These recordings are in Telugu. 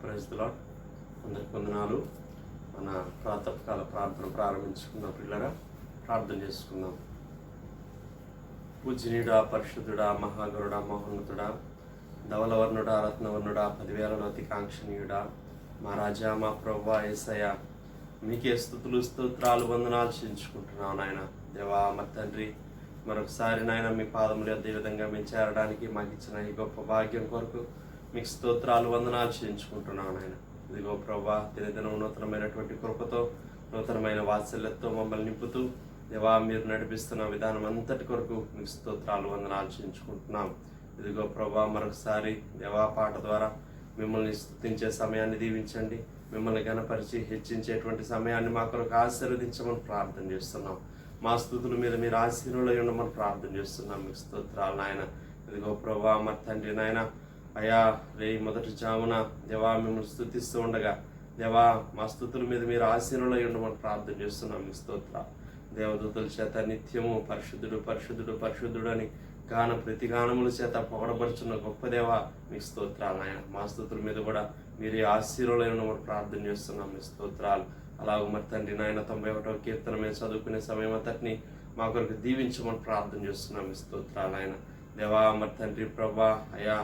Praise the lord. అందరికి వందనాలు. మన ప్రాతకాల ప్రార్థన ప్రారంభించుకున్న పిల్లగా ప్రార్థన చేసుకుందాం. పూజనీయుడా, పరిశుద్ధుడా, మహాగరుడా, మహోన్నతుడా, ధవలవర్ణుడా, రత్నవర్ణుడా, 10,000 అతికాంక్షణీయుడా, మా రాజా, మా ప్రభువా యేసయ్య, మీకే స్తుతులు స్తోత్రాలు వందనాలు చెల్లించుకుంటున్నాం నాయన. దేవా, మా తండ్రి, మరొకసారి నాయన మీ పాదములు అదే విధంగా మేము చేరడానికి మాకు ఇచ్చిన ఈ గొప్ప భాగ్యం కొరకు మీకు స్తోత్రాలు వందనాలు చెల్లించుకుంటున్నాను నాయన. ఇదిగో ప్రభా, దినదినం నూతనమైనటువంటి కృపతో, నూతనమైన వాత్సల్యంతో మమ్మల్ని నింపుతూ దేవా, మీరు నడిపిస్తున్న విధానం అంతటి కొరకు మీకు స్తోత్రాలు వందనాలు చెల్లించుకుంటున్నాం. ఇదిగో ప్రభా, మరొకసారి దేవా పాట ద్వారా మిమ్మల్ని స్తుతించే సమయాన్ని దీవించండి. మిమ్మల్ని గణపరిచి హెచ్చించేటువంటి సమయాన్ని మా కొరకు ఆశీర్వదించమని ప్రార్థన చేస్తున్నాం. మా స్తుతుల మీద మీరు ఆశీర్వాదం ఉండమని ప్రార్థన చేస్తున్నాం. మీకు స్తోత్రాలు నాయన. ఇదిగో ప్రభా, మా తండ్రి నాయన, అయా మొదటి జామున దేవా మిమ్మల్ని స్తుతిస్తూ ఉండగా దేవా మా స్తుతుల మీద మీరు ఆశీర్వాదం ఉండమని ప్రార్థన చేస్తున్నాం. మీకు స్తోత్రాలు. దేవదూతల చేత నిత్యము పరిశుద్ధుడు పరిశుద్ధుడు పరిశుద్ధుడు అని ప్రతిగానముల చేత పొగడబడుచున్న గొప్ప దేవ మీకు స్తోత్రాలు నాయన. మా స్తుతుల మీద కూడా మీరు ఆశీర్వాదం ఉండమని ప్రార్థన చేస్తున్నాం. మీ స్తోత్రాలు. అలాగ మరి తండ్రి నాయన 91వ కీర్తన మేము చదువుకునే సమయం అంతటిని మా కొరకు దీవించమని ప్రార్థన చేస్తున్నాం. మీ స్తోత్రాలు ఆయన. దేవా మరి తండ్రి ప్రభా, అయా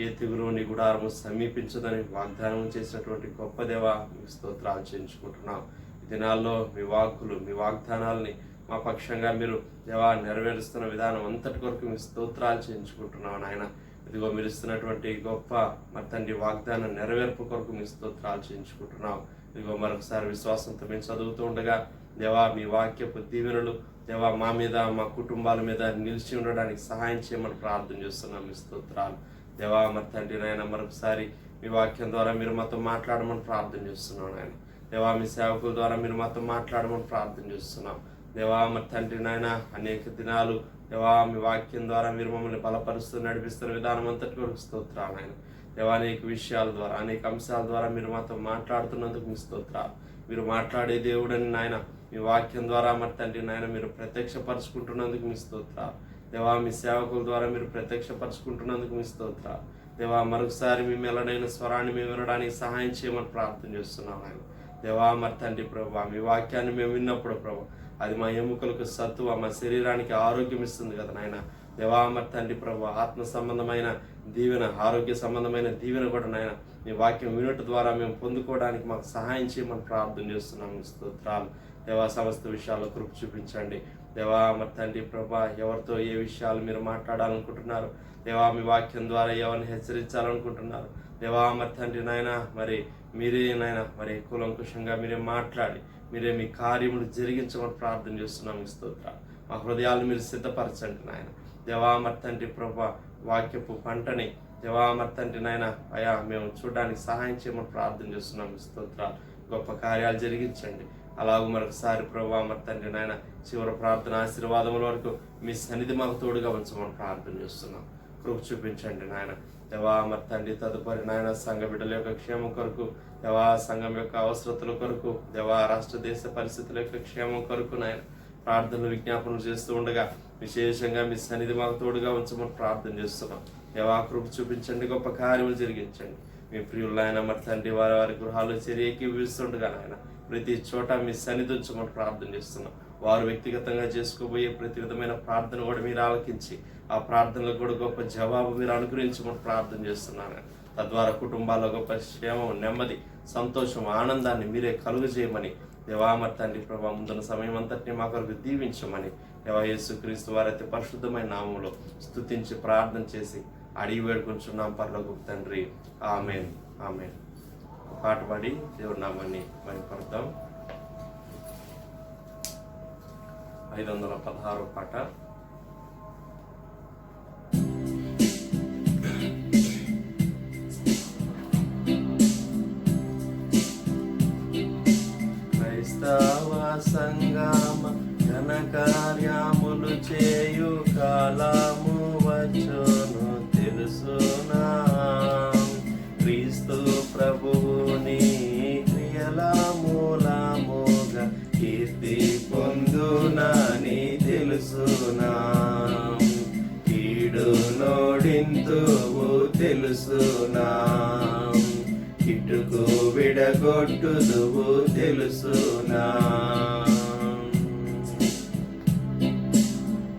ఏ తెగులు నీ గుడారము సమీపించదని వాగ్దానం చేసినటువంటి గొప్ప దేవ మీకు స్తోత్రాలు చేయించుకుంటున్నాం. ఈ దినాల్లో మీ వాక్కులు, మీ వాగ్దానాలని మా పక్షంగా మీరు దేవా నెరవేరుస్తున్న విధానం అంతటి కొరకు మీ స్తోత్రాలు చేయించుకుంటున్నాం నాయన. ఇదిగో మీరు ఇస్తున్నటువంటి గొప్ప మరి తండ్రి వాగ్దానం నెరవేర్పు కొరకు మీ స్తోత్రాలు చేయించుకుంటున్నాం. ఇదిగో మరొకసారి విశ్వాసంతో మేము చదువుతూ ఉండగా దేవా మీ వాక్యపు దీవెనలు దేవా మా మీద, మా కుటుంబాల మీద నిలిచి ఉండడానికి సహాయం చేయమని ప్రార్థన చేస్తున్నాం. మీ స్తోత్రాలు. దేవా మరి తండ్రి నాయన, మరొకసారి మీ వాక్యం ద్వారా మీరు మాతో మాట్లాడమని ప్రార్థన చేస్తున్నాం నాయన. దేవా మీ సేవకుల ద్వారా మీరు మాతో మాట్లాడమని ప్రార్థన చేస్తున్నాం. దేవా మరి తండ్రి నాయన, అనేక దినాలు దేవా మీ వాక్యం ద్వారా మీరు మమ్మల్ని బలపరుస్తూ నడిపిస్తున్న విధానం అంతటి వరకు స్తోత్రాలు నాయన. దేవా అనేక విషయాల ద్వారా, అనేక అంశాల ద్వారా మీరు మాతో మాట్లాడుతున్నందుకు మీ స్తోత్రాలు. మీరు మాట్లాడే దేవుడని నాయన, మీ వాక్యం ద్వారా మరి తండ్రి నాయన మీరు ప్రత్యక్షపరుచుకుంటున్నందుకు మీ స్తోత్రాలు. దేవా మీ సేవకుల ద్వారా మీరు ప్రత్యక్షపరుచుకుంటున్నందుకు మీ స్తోత్రాలు. దేవా మరొకసారి మీ మెల్లడైన స్వరాన్ని మేము వినడానికి సహాయం చేయమని ప్రార్థన చేస్తున్నాం ఆయన. దేవా మరి తండ్రి ప్రభు, మీ వాక్యాన్ని మేము విన్నప్పుడు ప్రభు అది మా ఎముకలకు సత్తువ, మా శరీరానికి ఆరోగ్యం ఇస్తుంది కదా నాయన. దేవా మరి తండ్రి ప్రభు, ఆత్మ సంబంధమైన దీవెన, ఆరోగ్య సంబంధమైన దీవెన కూడా నాయన మీ వాక్యం వినుట ద్వారా మేము పొందుకోవడానికి మాకు సహాయం చేయమని ప్రార్థన చేస్తున్నాము. స్తోత్రాలు. దేవా సమస్త విషయాల్లో కృప చూపించండి. దేవా మరి తండ్రి ప్రభా, ఎవరితో ఏ విషయాలు మీరు మాట్లాడాలనుకుంటున్నారు, దేవా మీ వాక్యం ద్వారా ఎవరిని హెచ్చరించాలనుకుంటున్నారు, దేవా మరి తండ్రి నాయన మరి మీరే నాయన మరి కూలంకుషంగా మీరే మాట్లాడి మీరే మీ కార్యములు జరిగించమని ప్రార్థన చేస్తున్నాం. మీ స్తోత్రాలు. మా హృదయాలు మీరు సిద్ధపరచండి నాయన. దేవా మరి తండ్రి ప్రభా, వాక్యపు పంటని దేవా మరి తండ్రి నాయన అయా మేము చూడడానికి సహాయం చేయమని ప్రార్థన చేస్తున్నాం. మీ స్తోత్రాలు. గొప్ప కార్యాలు జరిగించండి. అలాగూ మరొకసారి ప్రభా మరి తండ్రి నాయన చివరి ప్రార్థన ఆశీర్వాదముల వరకు మీ సన్నిధి మాకు తోడుగా ఉంచమని ప్రార్థన చేస్తున్నాం. కృప చూపించండి నాయన. దేవా మరి తండ్రి తదుపరి నాయన సంఘ బిడ్డల యొక్క క్షేమం కొరకు, దేవా సంఘం యొక్క అవసరతల కొరకు, దేవా రాష్ట్ర దేశ పరిస్థితుల యొక్క క్షేమం కొరకు నాయన ప్రార్థనలు విజ్ఞాపనలు చేస్తూ ఉండగా విశేషంగా మీ సన్నిధి మాకు తోడుగా ఉంచమని ప్రార్థన చేస్తున్నాం. దేవా కృప చూపించండి, గొప్ప కార్యములు జరిగించండి. మీ ప్రియులు ఆయన మరి తండ్రి వారి వారి గృహాలు ఏకీభవిస్తుండగా నాయన ప్రతి చోట మీ సన్నిధి ఉంచమని ప్రార్థన చేస్తున్నాం. వారు వ్యక్తిగతంగా చేసుకోబోయే ప్రతి విధమైన ప్రార్థన కూడా మీరు ఆలకించి ఆ ప్రార్థనలకు కూడా గొప్ప జవాబు మీరు అనుగ్రహించమని ప్రార్థన చేస్తున్నాను. తద్వారా కుటుంబాల్లో గొప్ప క్షేమం, నెమ్మది, సంతోషం, ఆనందాన్ని మీరే కలుగజేయమని దేవా మరి తండ్రి ప్రభా ముందున్న సమయం అంతటినీ మా కొరకు దీవించమని దేవా యేసుక్రీస్తు వారి అతి పరిశుద్ధమైన నామంలో స్తుతించి ప్రార్థన చేసి అడిగి వేడుకుంటున్నాం పరలోకపు తండ్రి. ఆమేన్, ఆమేన్. పాట పాడి దేవుడి నామాన్ని మహిమపడతాం. 516 పాట. క్రైస్తవ సంగమ ఘన కార్యములు చేయు కాలము వచ్చును తెలుసునా. క్రీస్తు ప్రభువుని క్రియల మూలముగా కీర్తి పొందునని తెలుసునా. కీడు నోడింతువు తెలుసునా. కిటుకు విడగొట్టుదువు తెలుసునా.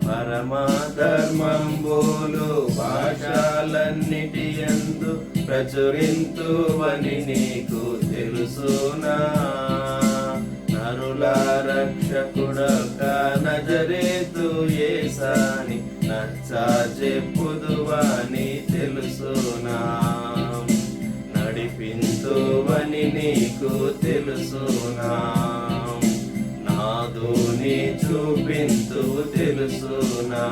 పరమధర్మంబులు భాషలన్నిటి యందు ప్రచురింతువని నీకు తెలుసునా. నరుల రక్షకుడొక నజరేతు యేసాని నచ్చజెప్పుదువని తెలుసునా. నడిపింతువని నీకు తెలుసునా. నాదుని చూపింతు తెలుసునా.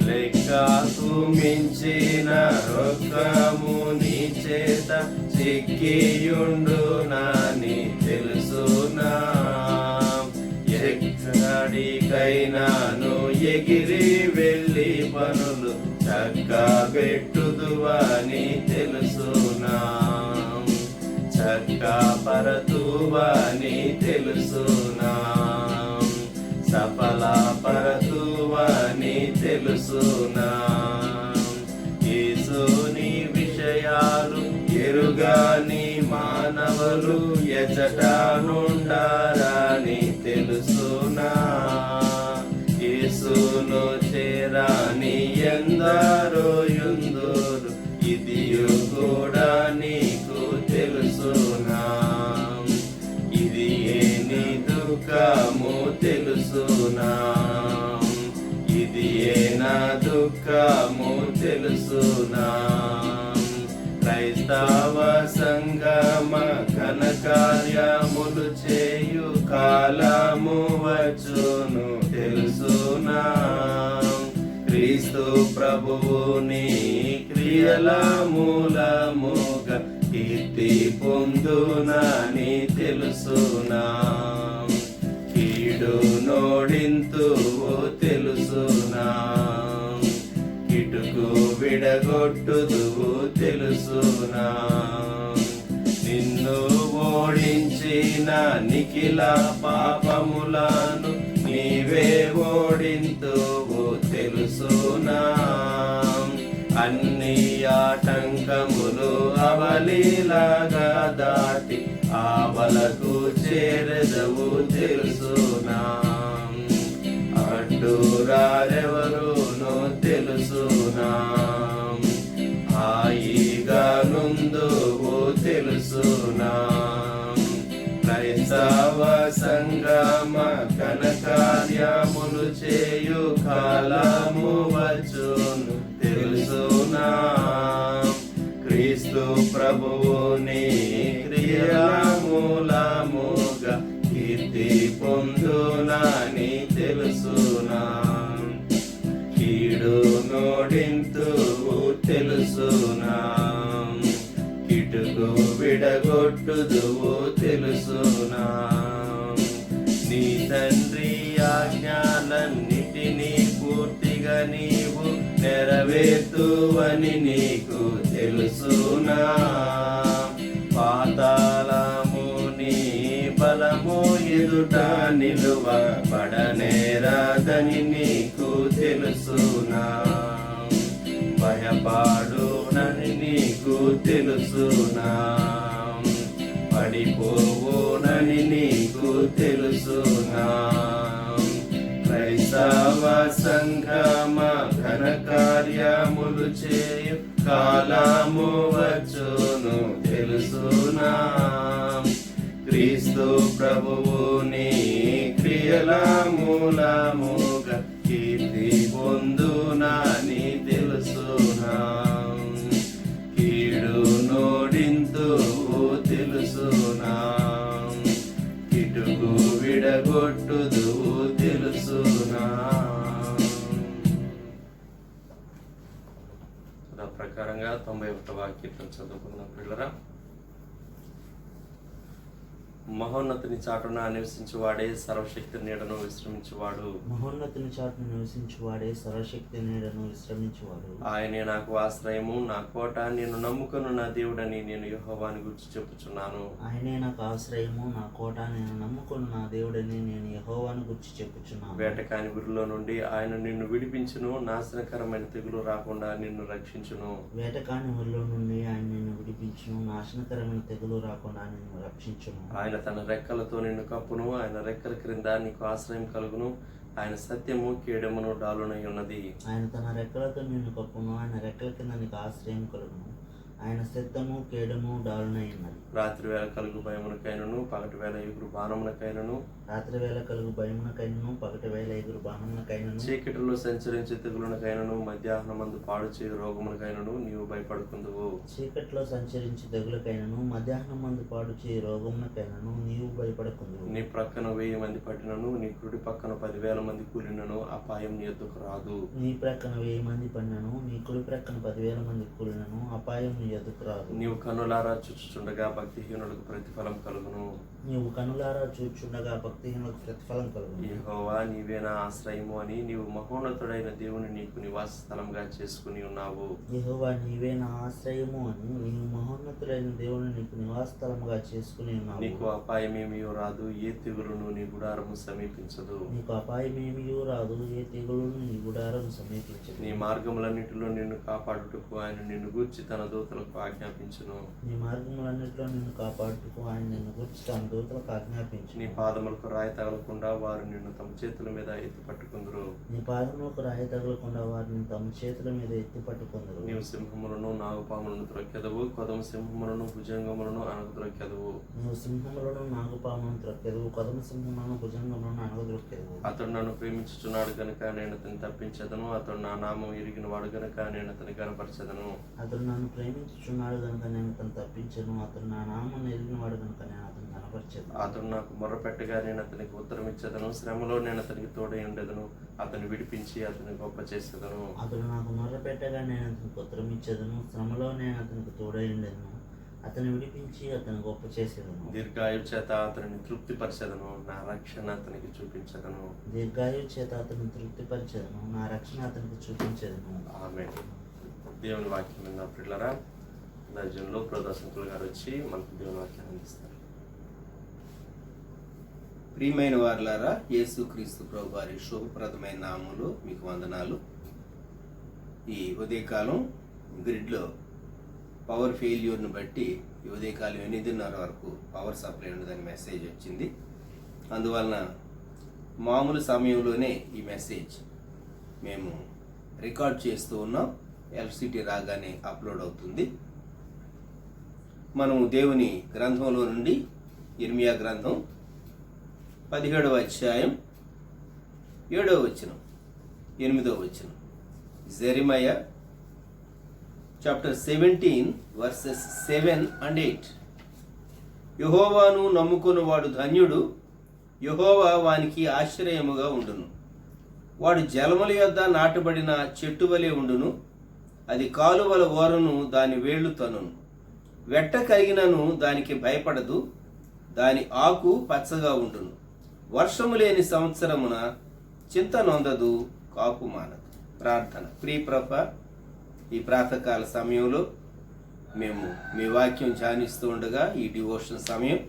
లెక్కకు మించిన రొక్కము నీ చేత చిక్కియుండునని తెలుసునా. ఎక్కడికైనాను ఎగిరి వెళ్ళి పనులు చక్కబెట్టుదువని తెలుసునా. చక్కపరతువని తెలుసునా. సఫలపరతువని తెలుసునా. యేసుని విషయాలు ఎరుగని మానవులు ఎచట నుండారని తెలుసునా. యేసులో చేరాని ఎందరో యుందురు ఇదియు కూడా నీకు తెలుసునా. ఇది ఏని దుఃఖము తెలుసునా. ఇది ఏనా దుఃఖము తెలుసునా. క్రైస్తవ సంగమ ఘనకార్యములు చేయు కాలము వచ్చును తెలుసునా. క్రీస్తు ప్రభువుని క్రియల మూలముగా కీర్తి పొందునని తెలుసునా. కీడు నోడింతువు తెలుసునా. కిటుకు విడగొట్టుదువు తెలుసునా. నిన్ను ఓడించిన నిఖిల పాపములను నీవే ఓడింతువు తెలుసునా. అన్ని ఆటంకములు అవలీలాగా దాటి ఆవలకు చేరదవు తెలుసునా. అడ్డురారెవరునో తెలుసునా. హాయిగా నుందువు తెలుసునా. క్రైస్తవ సంగమ ఘనకార్యములు చేయు కాలము వచ్చును తెలుసునా. క్రీస్తు ప్రభువుని క్రియల మూలముగా కీర్తి పొందునని తెలుసునా. కీడు నోడింతువు తెలుసునా. కిటుకు విడగొట్టుదువు తెలుసునా. నీ తండ్రి ఆజ్ఞలన్నిటినీ పూర్తిగా నీవు నెరవేర్తువని నీకు తెలుసునా. పాతాళముని బలము ఎదుట నిలువ పడనేరాదని నీకు తెలుసునా. భయపాడునని నీకు తెలుసునా. పడిపోవునని నీకు తెలుసునా. క్రైస్తవ సంగమ ఘనకార్యములు చేయు కాలము వచ్చును తెలుసునా. క్రీస్తు ప్రభువుని క్రియల మూలముగా కీర్తి పొందునని తెలుసునా. కీడు నోడింతువు తెలుసునా. కిటుకు విడగొట్టుదువు తెలుసునా. ప్రకారంగా 91వ కీర్తన చదువుకుందాం పిల్లరా. మహోన్నతుని చాటున నివసించువాడే సర్వశక్తి నీడను విశ్రమించువాడు. మహోన్నతుని చాటున నివసించువాడే సర్వశక్తి నీడను విశ్రమించువాడు. ఆయనే నాకు ఆశ్రయము, నా కోట, నేను నమ్ముకున్న నా దేవుడని నేను యెహోవాని గురించి చెప్పుచున్నాను. ఆయనే నాకు ఆశ్రయము, నా కోట, నేను నమ్ముకున్న నా దేవుడని నేను యెహోవాను గురించి చెప్పుచున్నాను. వేటకాని గురిలో నుండి ఆయన నిన్ను విడిపించును, నాశనకరమైన తెగులు రాకుండా నిన్ను రక్షించును. వేటకాని ఊరిలో నుండి ఆయన నిన్ను విడిపించును, నాశనకరమైన తెగులు రాకుండా నిన్ను రక్షించును. ఆయన తన రెక్కలతో నిన్ను కప్పును, ఆయన రెక్కల క్రింద నీకు ఆశ్రయం కలుగును. ఆయన సత్యము కేడమును డాలునై ఉన్నది. ఆయన తన రెక్కలతో నిన్ను కప్పును, ఆయన రెక్కల కింద నీకు ఆశ్రయం కలుగును. ఆయన సత్యము కేడము డాలునై ఉన్నది. రాత్రి వేళ కలుగు భయమునకైనను, పగటి వేళ ఎగురు బాణమునకైనను, రాత్రి వేళ కలుగు భయమునకైనను, పగటి వేళ ఎగురు బాణమునకైనను, చీకటిలో సంచరించే తెగులునకైనను, మధ్యాహ్నమందు పాడు చేయు రోగమునకైనను నీవు భయపడుకుందువు. చీకట్లో సంచరించి తెగులకైనను, మధ్యాహ్నం మందు పాడు చేయి రోగమునకైనను నీవు భయపడకుందు. నీ ప్రక్కన 1000 మంది పట్టినను, నీ కుడి పక్కన 10,000 మంది కూలినను అపాయం నీ ఎద్దుకు రాదు. నీ ప్రక్కన 1000 మంది పడినను, నీ కుడి ప్రక్కన 10,000 మంది కూలినను అపాయం నీ ఎదుకు రాదు. నీవు కన్నులారా చూచుచుండగా భక్తిహీనులకు ప్రతిఫలం కలుగును. నీవు కనులారా చూచుండగా భక్తిహీనులకు ప్రతిఫలం కలుగును. యెహోవా నీవే నా ఆశ్రయము అని నీవు మహోన్నతుడైన దేవుని నీకు నివాస స్థలంగా చేసుకుని ఉన్నావు. యెహోవా నీవే నా ఆశ్రయము అని నీవు మహోన్నతుడైన దేవుని నీకు నివాస స్థలముగా చేసుకుని ఉన్నావు. నీకు అపాయమేమీ రాదు, ఏ తెగులును నీ గుడారము సమీపించదు. నీకు అపాయమేమీ రాదు, ఏ తెగులును నీ గుడారం సమీపించదు. నీ మార్గములన్నిటిలో నిన్ను కాపాడుటకు ఆయన నిన్ను గూర్చి తన దూతలకు ఆజ్ఞాపించును. నీ మార్గములన్నిటిలో నిన్ను కాపాడుటకు ఆయన నిన్ను గూర్చి తన దూతలకు ఆజ్ఞాపించు. నీ పాదములకు రాయి తగలకుండా వారు నిన్ను తమ చేతుల మీద ఎత్తి పట్టుకుందరు. నీ పాదములకు రాయి తగలకుండా వారిని తమ చేతుల మీద ఎత్తి పట్టుకుందరు. నీవు సింహములను, నాగుపాములను త్రొక్కెదవు, కొదమ సింహములను, భుజంగములను అణగద్రొక్కెదవు. నీవు సింహములను, నాగుపాములను త్రొక్కెదవు, కొదమ సింహములను, భుజంగములను అణగద్రొక్కెదవు. అతడు నన్ను ప్రేమించుచున్నాడు గనుక నేను అతన్ని తప్పించదను, అతడు నా నామం ఎరిగిన వాడు గనుక నేను అతని కనపరచదను. అతడు నన్ను ప్రేమించుచున్నాడు కనుక నేను అతను తప్పించను, అతడు నా నామం ఎరిగిన వాడు కనుక నేను అతను కనపరచను. అతడు నాకు మొర్రపెట్టగా నేను అతనికి ఉత్తరం ఇచ్చేదను, శ్రమలో నేను అతనికి తోడై ఉండేదను, అతను విడిపించి అతని గొప్ప చేసేదను. అతడు నాకు మొర్రపెట్టగా నేను అతనికి ఉత్తరం ఇచ్చేదను, శ్రమలో నేను అతనికి తోడై ఉండేదను, అతను విడిపించి అతను గొప్ప చేసేదను. దీర్ఘాయు చేత అతనిని తృప్తిపరచెదను, నా రక్షణ అతనికి చూపించదను. దీర్ఘాయు చేత అతను తృప్తిపరిచేదను, నా రక్షణ అతనికి చూపించేదను. ఆమేన్. దేవుని వాక్యం విన్న ప్రియులారా, దర్జన్లో ప్రదర్శకులు గారు వచ్చి మనకు దేవుని వాక్యాన్ని అందిస్తారు. ప్రియమైన వారులారా, యేసుక్రీస్తు ప్రభు వారి శుభప్రదమైన నామములో మీకు వందనాలు. ఈ ఉదయకాలం గ్రిడ్లో పవర్ ఫెయిల్యూర్ను బట్టి ఈ ఉదయకాలం 8:30 వరకు పవర్ సప్లై ఉండదని మెసేజ్ వచ్చింది. అందువలన మామూలు సమయంలోనే ఈ మెసేజ్ మేము రికార్డ్ చేస్తూ ఉన్నాం. ఎలక్ట్రిసిటీ రాగానే అప్లోడ్ అవుతుంది. మనము దేవుని గ్రంథంలో నుండి ఇర్మియా గ్రంథం 17వ అధ్యాయం 7వ వచనం 8వ వచనం, జెరెమయా చాప్టర్ 17 వర్సెస్ 7 and 8. యెహోవాను నమ్ముకున్నవాడు ధన్యుడు, యెహోవా వానికి ఆశ్రయముగా ఉండును. వాడు జలముల యొద్ద నాటబడిన చెట్టు వలె ఉండును, అది కాలువల ఓరను దాని వేళ్లు తనును. వెట్ట కలిగినను దానికి భయపడదు, దాని ఆకు పచ్చగా ఉండును. వర్షము లేని సంవత్సరమున చింత నొందదు, కాపు మానదు. ప్రార్థన. ప్రియ ప్రభా, ఈ ప్రాతకాల సమయంలో మేము మీ వాక్యం ధ్యానిస్తూ ఉండగా ఈ డివోషన్ సమయం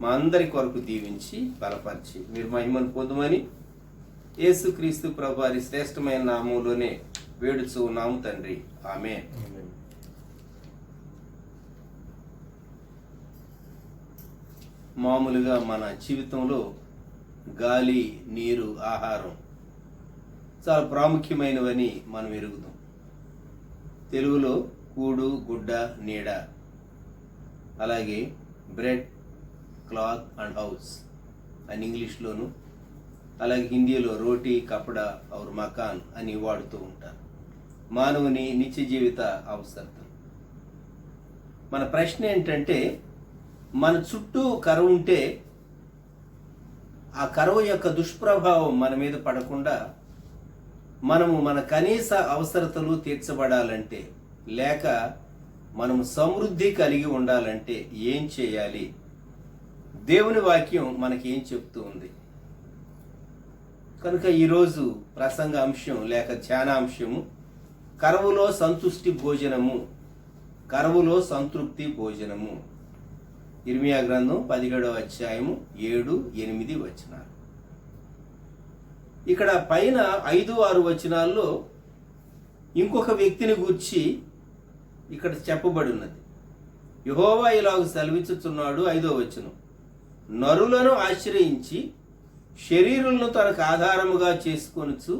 మా అందరి కొరకు దీవించి బలపరిచి మీరు మహిమను పొందుమని యేసుక్రీస్తు ప్రభు వారి శ్రేష్టమైన నామంలోనే వేడుచూ ఉన్నాము తండ్రి. ఆమేన్. మామూలుగా మన జీవితంలో గాలి, నీరు, ఆహారం చాలా ప్రాముఖ్యమైనవని మనం ఎరుగుతాం. తెలుగులో కూడు, గుడ్డ, నీడ, అలాగే బ్రెడ్, క్లాత్ అండ్ హౌస్ అని ఇంగ్లీష్లోను, అలాగే హిందీలో రోటీ, కపడా ఔర్ మకాన్ అని వాడుతూ ఉంటారు. మానవుని నిత్య జీవిత అవసరం. మన ప్రశ్న ఏంటంటే, మన చుట్టూ కరువు ఉంటే ఆ కరువు యొక్క దుష్ప్రభావం మన మీద పడకుండా మనము మన కనీస అవసరతలు తీర్చబడాలంటే, లేక మనము సమృద్ధి కలిగి ఉండాలంటే ఏం చేయాలి? దేవుని వాక్యం మనకేం చెప్తూ ఉంది? కనుక ఈరోజు ప్రసంగ అంశం లేక ధ్యానాంశము కరువులో సంతుష్టి భోజనము, కరువులో సంతృప్తి భోజనము. ఇర్మియా గ్రంథం 17వ అధ్యాయము 7-8 వచనాలు. ఇక్కడ పైన 5-6 వచనాల్లో ఇంకొక వ్యక్తిని గూర్చి ఇక్కడ చెప్పబడి ఉన్నది. యెహోవా ఇలాగ సెలవిచ్చుచున్నాడు, 5వ వచనం, నరులను ఆశ్రయించి శరీరులను తనకు ఆధారముగా చేసుకొనుచు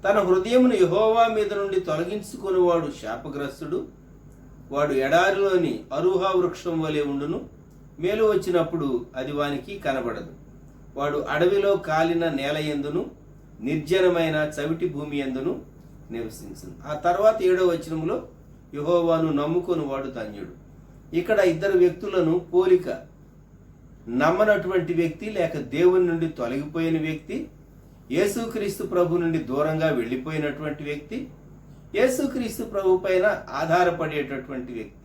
తన హృదయమును యెహోవా మీద నుండి తొలగించుకునేవాడు శాపగ్రస్తుడు. వాడు ఎడారిలోని అరుహా వృక్షం వలె ఉండును, మేలు వచ్చినప్పుడు అది వానికి కనబడదు. వాడు అడవిలో కాలిన నేల యందును నిర్జనమైన చవిటి భూమి యందును నివసించును. ఆ తర్వాత 7వ వచనములో యెహోవాను నమ్ముకొని వాడు ధన్యుడు. ఇక్కడ ఇద్దరు వ్యక్తులను పోలిక, నమ్మనటువంటి వ్యక్తి లేక దేవుని నుండి తొలగిపోయిన వ్యక్తి, యేసుక్రీస్తు ప్రభు నుండి దూరంగా వెళ్ళిపోయినటువంటి వ్యక్తి, యేసుక్రీస్తు ప్రభు పైన ఆధారపడేటటువంటి వ్యక్తి.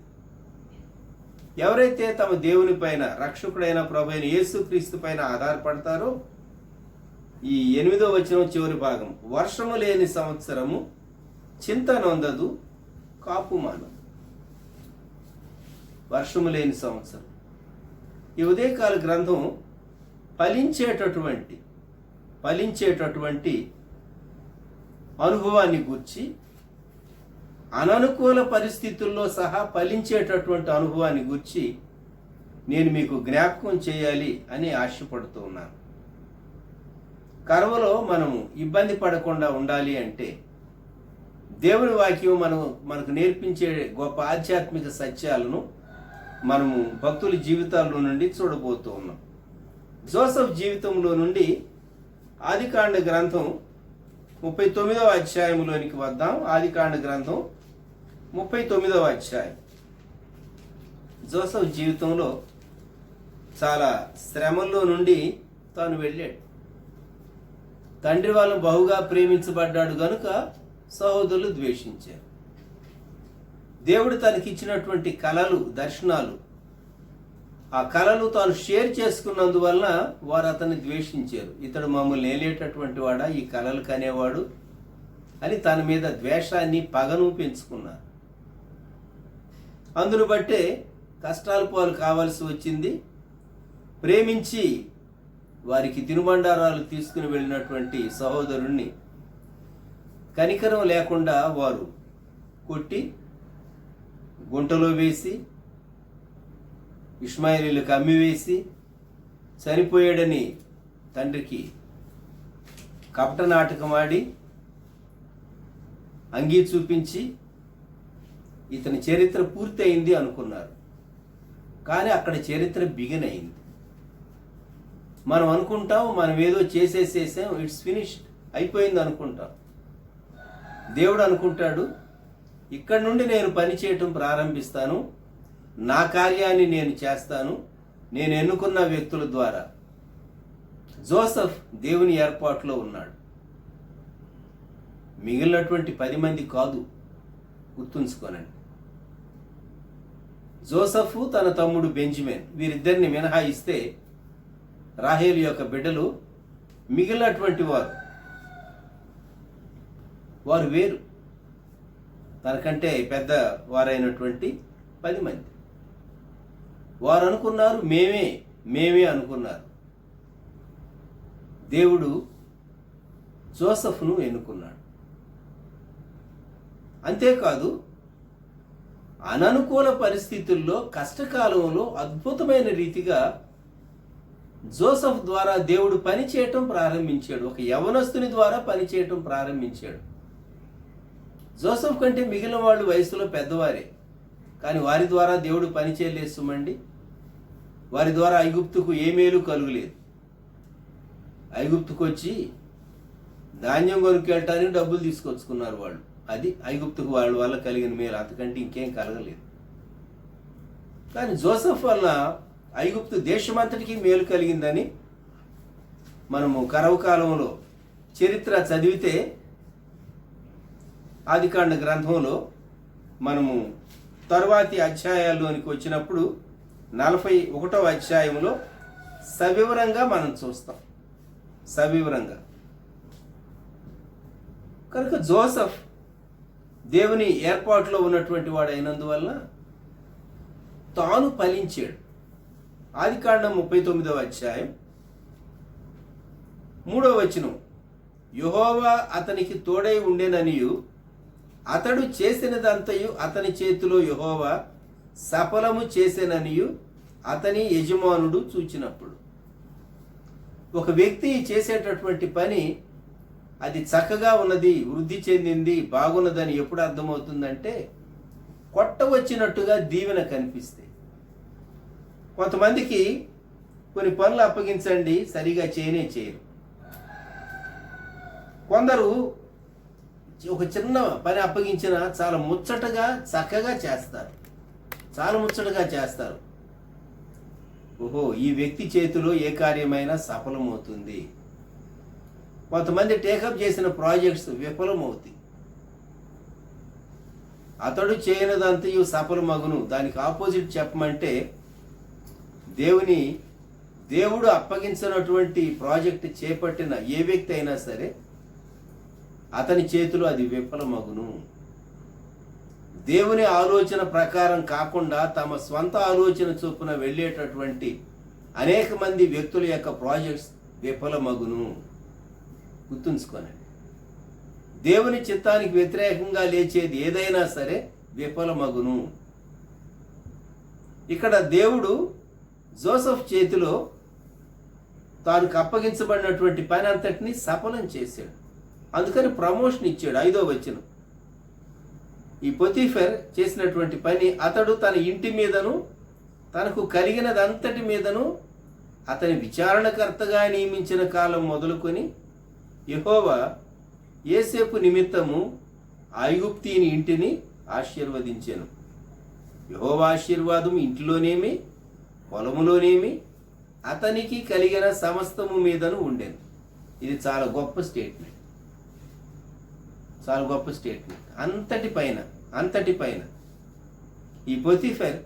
ఎవరైతే తమ దేవుని పైన, రక్షకుడైన ప్రభు అయిన యేసుక్రీస్తు పైన ఆధారపడతారో, ఈ 8వ వచనం చివరి భాగం, వర్షము లేని సంవత్సరము చింత నొందదు కాపుమానం. వర్షము లేని సంవత్సరం. ఈ ఉదయకాల గ్రంథం ఫలించేటటువంటి అనుభవాన్ని గూర్చి, అననుకూల పరిస్థితుల్లో సహా ఫలించేటటువంటి అనుభవాన్ని గూర్చి నేను మీకు జ్ఞాపకం చేయాలి అని ఆశపడుతూ ఉన్నాను. కరువులో మనము ఇబ్బంది పడకుండా ఉండాలి అంటే దేవుని వాక్యం మనకు నేర్పించే గొప్ప ఆధ్యాత్మిక సత్యాలను మనము భక్తుల జీవితాల్లో నుండి చూడబోతూ ఉన్నాం. జోసెఫ్ జీవితంలో నుండి ఆదికాండ గ్రంథం 39వ అధ్యాయంలోనికి వద్దాం. ఆదికాండ గ్రంథం 39వ అధ్యాయం. జోసెఫ్ జీవితంలో చాలా శ్రమల్లో నుండి తాను వెళ్ళాడు. తండ్రి వాళ్ళను బహుగా ప్రేమించబడ్డాడు గనుక సహోదరులు ద్వేషించారు. దేవుడు తనకిచ్చినటువంటి కలలు, దర్శనాలు, ఆ కలలు తాను షేర్ చేసుకున్నందువలన వారు అతన్ని ద్వేషించారు. ఇతడు మమ్మల్ని ఏలేటటువంటి వాడా, ఈ కలలు కనేవాడు అని తన మీద ద్వేషాన్ని, పగను పెంచుకున్నారు. అందును బట్టే కష్టాల పాలు కావాల్సి వచ్చింది. ప్రేమించి వారికి తినుబండారాలు తీసుకుని వెళ్ళినటువంటి సహోదరుణ్ణి కనికరం లేకుండా వారు కొట్టి గుంటలో వేసి, ఇష్మాయేలీలకు అమ్మివేసి, చనిపోయాడని తండ్రికి కపట నాటకం ఆడి అంగీ చూపించి ఇతని చరిత్ర పూర్తయింది అనుకున్నారు. కానీ అక్కడ చరిత్ర బిగిన్ అయింది. మనం అనుకుంటాం మనం ఏదో చేసేసేసాం, ఇట్స్ ఫినిష్డ్, అయిపోయింది అనుకుంటాం. దేవుడు అనుకుంటాడు, ఇక్కడ నుండి నేను పని చేయటం ప్రారంభిస్తాను, నా కార్యాన్ని నేను చేస్తాను, నేను ఎన్నుకున్న వ్యక్తుల ద్వారా. జోసెఫ్ దేవుని ఏర్పాటులో ఉన్నాడు, మిగిలినటువంటి 10 మంది కాదు, గుర్తుంచుకోనండి. జోసెఫ్ తన తమ్ముడు బెంజమిన్, వీరిద్దరిని మినహాయిస్తే రాహేలు యొక్క బిడ్డలు మిగిలినటువంటి వారు వేరు. తనకంటే పెద్ద వారైనటువంటి 10 మంది వారు అనుకున్నారు, మేమే అనుకున్నారు. దేవుడు జోసెఫ్ను ఎన్నుకున్నాడు. అంతేకాదు, అననుకూల పరిస్థితుల్లో, కష్టకాలంలో అద్భుతమైన రీతిగా జోసెఫ్ ద్వారా దేవుడు పనిచేయటం ప్రారంభించాడు. ఒక యవనస్తుని ద్వారా పనిచేయటం ప్రారంభించాడు. జోసెఫ్ కంటే మిగిలిన వాళ్ళు వయసులో పెద్దవారే, కానీ వారి ద్వారా దేవుడు పనిచేయలేదు సుమండి. వారి ద్వారా ఐగుప్తుకు ఏ మేలు కలుగులేదు. ఐగుప్తుకు వచ్చి ధాన్యం కొనుక్కెళ్ళటానికి డబ్బులు తీసుకొచ్చుకున్నారు వాళ్ళు. అది ఐగుప్తుకు వాళ్ళ వల్ల కలిగిన మేలు, అంతకంటే ఇంకేం కలగలేదు. కానీ జోసెఫ్ వల్ల ఐగుప్తు దేశమంతటికి మేలు కలిగిందని మనము కరువు కాలంలో చరిత్ర చదివితే, ఆదికాండ గ్రంథంలో మనము తరువాతి అధ్యాయాల్లోనికి వచ్చినప్పుడు 41వ అధ్యాయంలో సవివరంగా మనం చూస్తాం. సవివరంగా. కనుక జోసెఫ్ దేవుని ఏర్పాటులో ఉన్నటువంటి వాడు అయినందువల్ల తాను ఫలించాడు. ఆదికాండం 39వ అధ్యాయం 3వ వచనం, యెహోవా అతనికి తోడై ఉండెననియు అతడు చేసినదంతయు అతని చేతిలో యెహోవా సఫలము చేసెననియు అతని యజమానుడు చూచినప్పుడు. ఒక వ్యక్తి చేసేటటువంటి పని అది చక్కగా ఉన్నది, వృద్ధి చెందింది, బాగున్నదని ఎప్పుడు అర్థమవుతుందంటే కొట్టవచ్చినట్టుగా దీవెన కనిపిస్తే. కొంతమందికి కొన్ని పనులు అప్పగించండి, సరిగా చేయరు. కొందరు ఒక చిన్న పని అప్పగించినా చాలా ముచ్చటగా చక్కగా చేస్తారు, చాలా ముచ్చటగా చేస్తారు. ఓహో, ఈ వ్యక్తి చేతిలో ఏ కార్యమైనా సఫలమవుతుంది. కొంతమంది టేకప్ చేసిన ప్రాజెక్ట్స్ విఫలమవుతాయి. అతడు చేయనిదంతయు సఫలమగును. దానికి ఆపోజిట్ చెప్పమంటే దేవుడు అప్పగించినటువంటి ప్రాజెక్ట్ చేపట్టిన ఏ వ్యక్తి అయినా సరే అతని చేతిలో అది విఫలమగును. దేవుని ఆలోచన ప్రకారం కాకుండా తమ స్వంత ఆలోచన చొప్పున వెళ్ళేటటువంటి అనేక మంది వ్యక్తుల యొక్క ప్రాజెక్ట్స్ విఫలమగును. గుర్తుంచుకోనండి, దేవుని చిత్తానికి వ్యతిరేకంగా లేచేది ఏదైనా సరే విఫలమగును. ఇక్కడ దేవుడు జోసెఫ్ చేతిలో తాను అప్పగించబడినటువంటి పని అంతటిని సఫలం చేశాడు. అందుకని ప్రమోషన్ ఇచ్చాడు. 5వ వచనం, ఈ పొతీఫర్ చేసినటువంటి పని అతడు తన ఇంటి మీదను తనకు కలిగినదంతటి మీదను అతని విచారణకర్తగా నియమించిన కాలం మొదలుకొని యెహోవా యోసేపు నిమిత్తము ఐగుప్తీని ఇంటిని ఆశీర్వదించెను. యెహోవా ఆశీర్వాదం ఇంటిలోనేమి పొలములోనేమి అతనికి కలిగిన సమస్తము మీదను ఉండెను. ఇది చాలా గొప్ప స్టేట్మెంట్, చాలా గొప్ప స్టేట్మెంట్. అంతటి పైన ఈ పొతీఫర్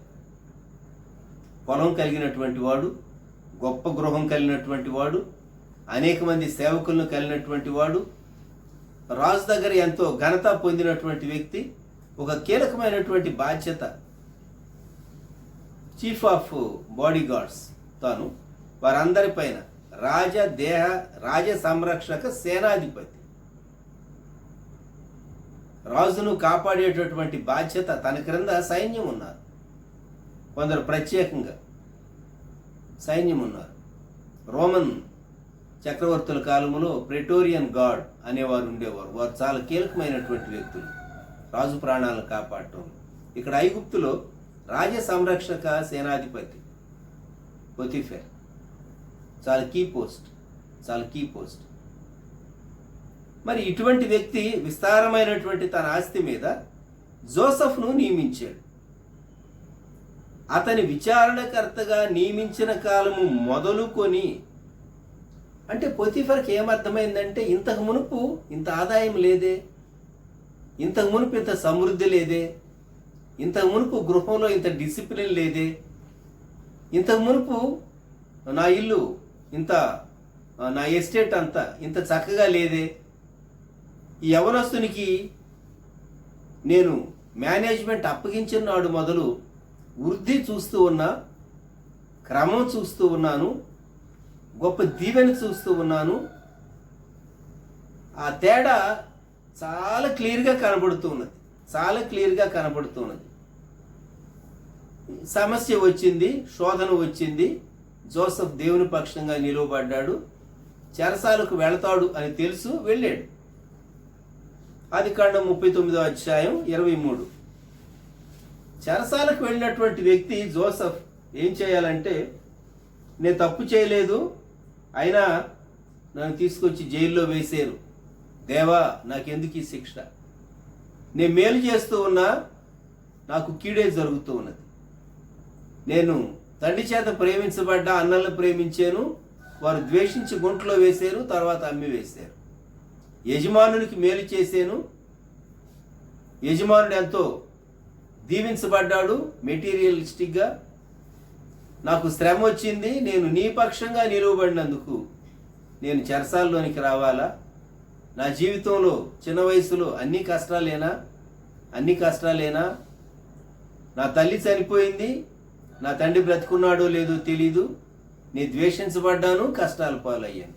పొలం కలిగినటువంటి వాడు, గొప్ప గృహం కలిగినటువంటి వాడు, అనేక మంది సేవకులను కలిగినటువంటి వాడు, రాజు దగ్గర ఎంతో ఘనత పొందినటువంటి వ్యక్తి, ఒక కీలకమైనటువంటి బాధ్యత, చీఫ్ ఆఫ్ బాడీ గార్డ్స్ తాను, వారందరిపైన రాజ సంరక్షక సేనాధిపతి, రాజును కాపాడేటటువంటి బాధ్యత. తన క్రింద సైన్యం ఉన్నారు, కొందరు ప్రత్యేకంగా సైన్యం ఉన్నారు. రోమన్ చక్రవర్తుల కాలంలో ప్రెటోరియన్ గార్డ్ అనేవారు ఉండేవారు. వారు చాలా కీలకమైనటువంటి వ్యక్తులు రాజు ప్రాణాలను కాపాడటం. ఇక్కడ ఐగుప్తులో రాజ సంరక్షక సేనాధిపతి పొతీఫర్, చాలా కీ పోస్ట్. మరి ఇటువంటి వ్యక్తి విస్తారమైనటువంటి తన ఆస్తి మీద జోసెఫ్ను నియమించాడు. అతని విచారణకర్తగా నియమించిన కాలము మొదలుకొని, అంటే పొతీఫర్కి ఏమర్థమైందంటే ఇంతకు మునుపు ఇంత ఆదాయం లేదే, ఇంతకు మునుపు ఇంత సమృద్ధి లేదే, ఇంతకు మునుపు గృహంలో ఇంత డిసిప్లిన్ లేదే, ఇంతకు మునుపు నా ఇల్లు ఇంత, నా ఎస్టేట్ అంతా ఇంత చక్కగా లేదే. ఈ యవనస్తునికి నేను మేనేజ్మెంట్ అప్పగించిన నాడు మొదలు వృద్ధి చూస్తూ ఉన్నా, క్రమం చూస్తూ ఉన్నాను, గొప్ప దీవెన చూస్తూ ఉన్నాను. ఆ తేడా చాలా క్లియర్గా కనబడుతున్నది. సమస్య వచ్చింది, శోధన వచ్చింది. జోసెఫ్ దేవుని పక్షంగా నిలువబడ్డాడు. చెరసాలకు వెళతాడు అని తెలుసు, వెళ్ళాడు. ఆదికాండం 39వ అధ్యాయం 23. చెరసాలకు వెళ్ళినటువంటి వ్యక్తి జోసెఫ్ ఏం చేయాలంటే, నేను తప్పు చేయలేదు, అయినా నన్ను తీసుకొచ్చి జైల్లో వేశారు, దేవా నాకెందుకు ఈ శిక్ష, నేను మేలు చేస్తూ ఉన్నా నాకు కీడే జరుగుతూ ఉన్నది, నేను తండ్రి చేత ప్రేమించబడ్డ అన్నలను ప్రేమించాను, వారు ద్వేషించి గుంటలో వేశారు, తర్వాత అమ్మి వేశారు. యజమానునికి మేలు చేశాను, యజమానుడు ఎంతో దీవించబడ్డాడు మెటీరియలిస్టిక్గా, నాకు శ్రమ వచ్చింది, నేను నీ పక్షంగా నిలువబడినందుకు నేను చెరసాలలోనికి రావాలా? నా జీవితంలో చిన్న వయసులో అన్ని కష్టాలేనా? నా తల్లి చనిపోయింది, నా తండ్రి బ్రతుకున్నాడో లేదో తెలీదు, నీ ద్వేషించబడ్డాను, కష్టాల పాలయ్యాను.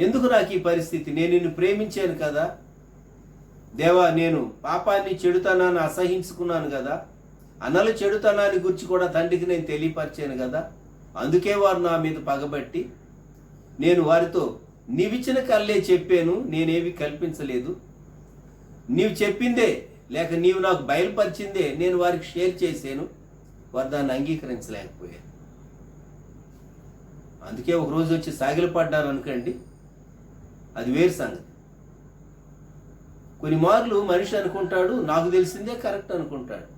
ఎందుకు నాకు ఈ పరిస్థితి? నేను నిన్ను ప్రేమించాను కదా దేవా, నేను పాపాన్ని చెడుతనాన్ని అసహించుకున్నాను కదా, అన్నల చెడుతనాన్ని గురించి కూడా తండ్రికి నేను తెలియపరిచాను కదా, అందుకే వారు నా మీద పగబట్టి నేను వారితో నీవిచ్చిన కళ్ళే చెప్పాను, నేనేవి కల్పించలేదు. నీవు చెప్పిందే లేక నీవు నాకు బయలుపరిచిందే నేను వారికి షేర్ చేశాను, వారు దాన్ని అంగీకరించలేకపోయారు. అందుకే ఒక రోజు వచ్చి సాగిలపడ్డారు అనుకోండి, అది వేరు సంగతి. కొన్ని మార్లు మనిషి అనుకుంటాడు నాకు తెలిసిందే కరెక్ట్ అనుకుంటాడు.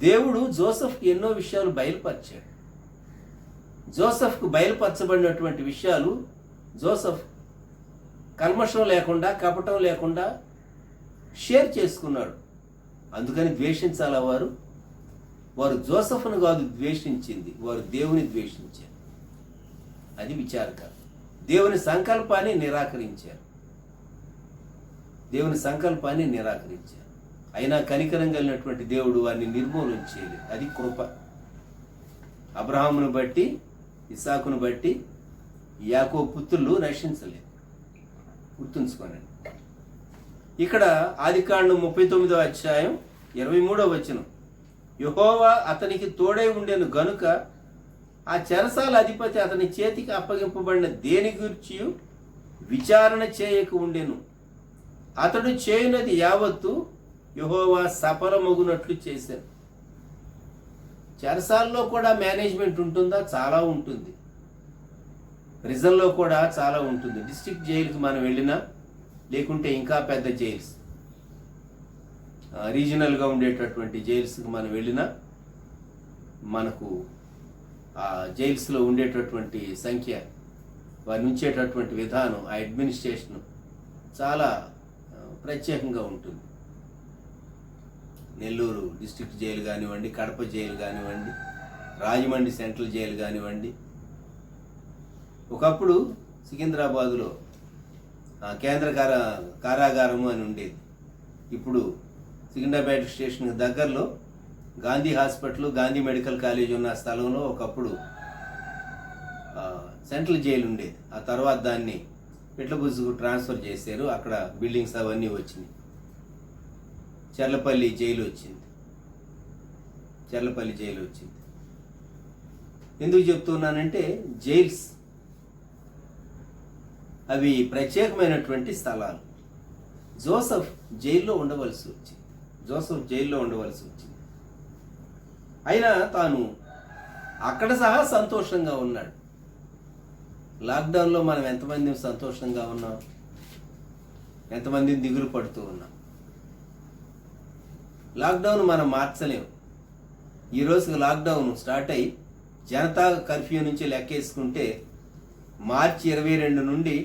దేవుడు జోసెఫ్కి ఎన్నో విషయాలు బయలుపరిచాడు. జోసెఫ్కు బయలుపరచబడినటువంటి విషయాలు జోసెఫ్ కల్మషం లేకుండా, కపటం లేకుండా షేర్ చేసుకున్నాడు. అందుకని ద్వేషించాలా వారు జోసెఫ్ను కాదు ద్వేషించింది, వారు దేవుని ద్వేషించారు. అది విచారకరం. దేవుని సంకల్పాన్ని నిరాకరించారు. అయినా కనికరం కలిగినటువంటి దేవుడు వారిని నిర్మూలించేది. అది కృప. అబ్రహామును బట్టి, ఇస్సాకును బట్టి యాకోబు పుత్రులు నశించలేదు. గుర్తుంచుకోనండి. ఇక్కడ ఆదికాండం 39వ అధ్యాయం 23వ వచనం, యెహోవా అతనికి తోడై ఉండెను గనుక ఆ చెరసాల అధిపతి అతని చేతికి అప్పగింపబడిన దేని గురించి విచారణ చేయక ఉండెను. అతడు చేయునది యావత్తు యెహోవా సఫలమగునట్లు చేశాను. చెరసాల్లో కూడా మేనేజ్మెంట్ ఉంటుందా? చాలా ఉంటుంది. ప్రిజన్లో కూడా చాలా ఉంటుంది. డిస్ట్రిక్ట్ జైలుకి మనం వెళ్ళినా, లేకుంటే ఇంకా పెద్ద జైల్స్, రీజనల్గా ఉండేటటువంటి జైల్స్కి మనం వెళ్ళినా మనకు ఆ జైల్స్లో ఉండేటటువంటి సంఖ్య, వారిని ఉంచేటటువంటి విధానం, ఆ అడ్మినిస్ట్రేషన్ చాలా ప్రత్యేకంగా ఉంటుంది. నెల్లూరు డిస్ట్రిక్ట్ జైలు కానివ్వండి, కడప జైలు కానివ్వండి, రాజమండ్రి సెంట్రల్ జైలు కానివ్వండి. ఒకప్పుడు సికింద్రాబాదులో కేంద్ర కారాగారము అని ఉండేది. ఇప్పుడు సికింద్రాబాద్ స్టేషన్కి దగ్గరలో Gandhi hospital, Gandhi medical college ఉన్న స్థలంలో ఒకప్పుడు సెంట్రల్ జైలు ఉండేది. ఆ తర్వాత దాన్ని పిట్లబుజ్జుకు ట్రాన్స్ఫర్ చేశారు. అక్కడ బిల్డింగ్స్ అవన్నీ వచ్చినాయి. చర్లపల్లి జైలు వచ్చింది. ఎందుకు చెప్తున్నానంటే, జైల్స్ అవి ప్రత్యేకమైనటువంటి స్థలాలు. జోసెఫ్ జైల్లో ఉండవలసి వచ్చింది. అయినా తాను అక్కడ సహా సంతోషంగా ఉన్నాడు. లాక్డౌన్లో మనం ఎంతమంది సంతోషంగా ఉన్నాం, ఎంతమందిని దిగులు పడుతూ ఉన్నాం. లాక్డౌన్ మనం మార్చలేము. ఈ రోజుకి లాక్డౌన్ స్టార్ట్ అయ్యి జనతా కర్ఫ్యూ నుంచి లెక్కేసుకుంటే మార్చి 22 నుండి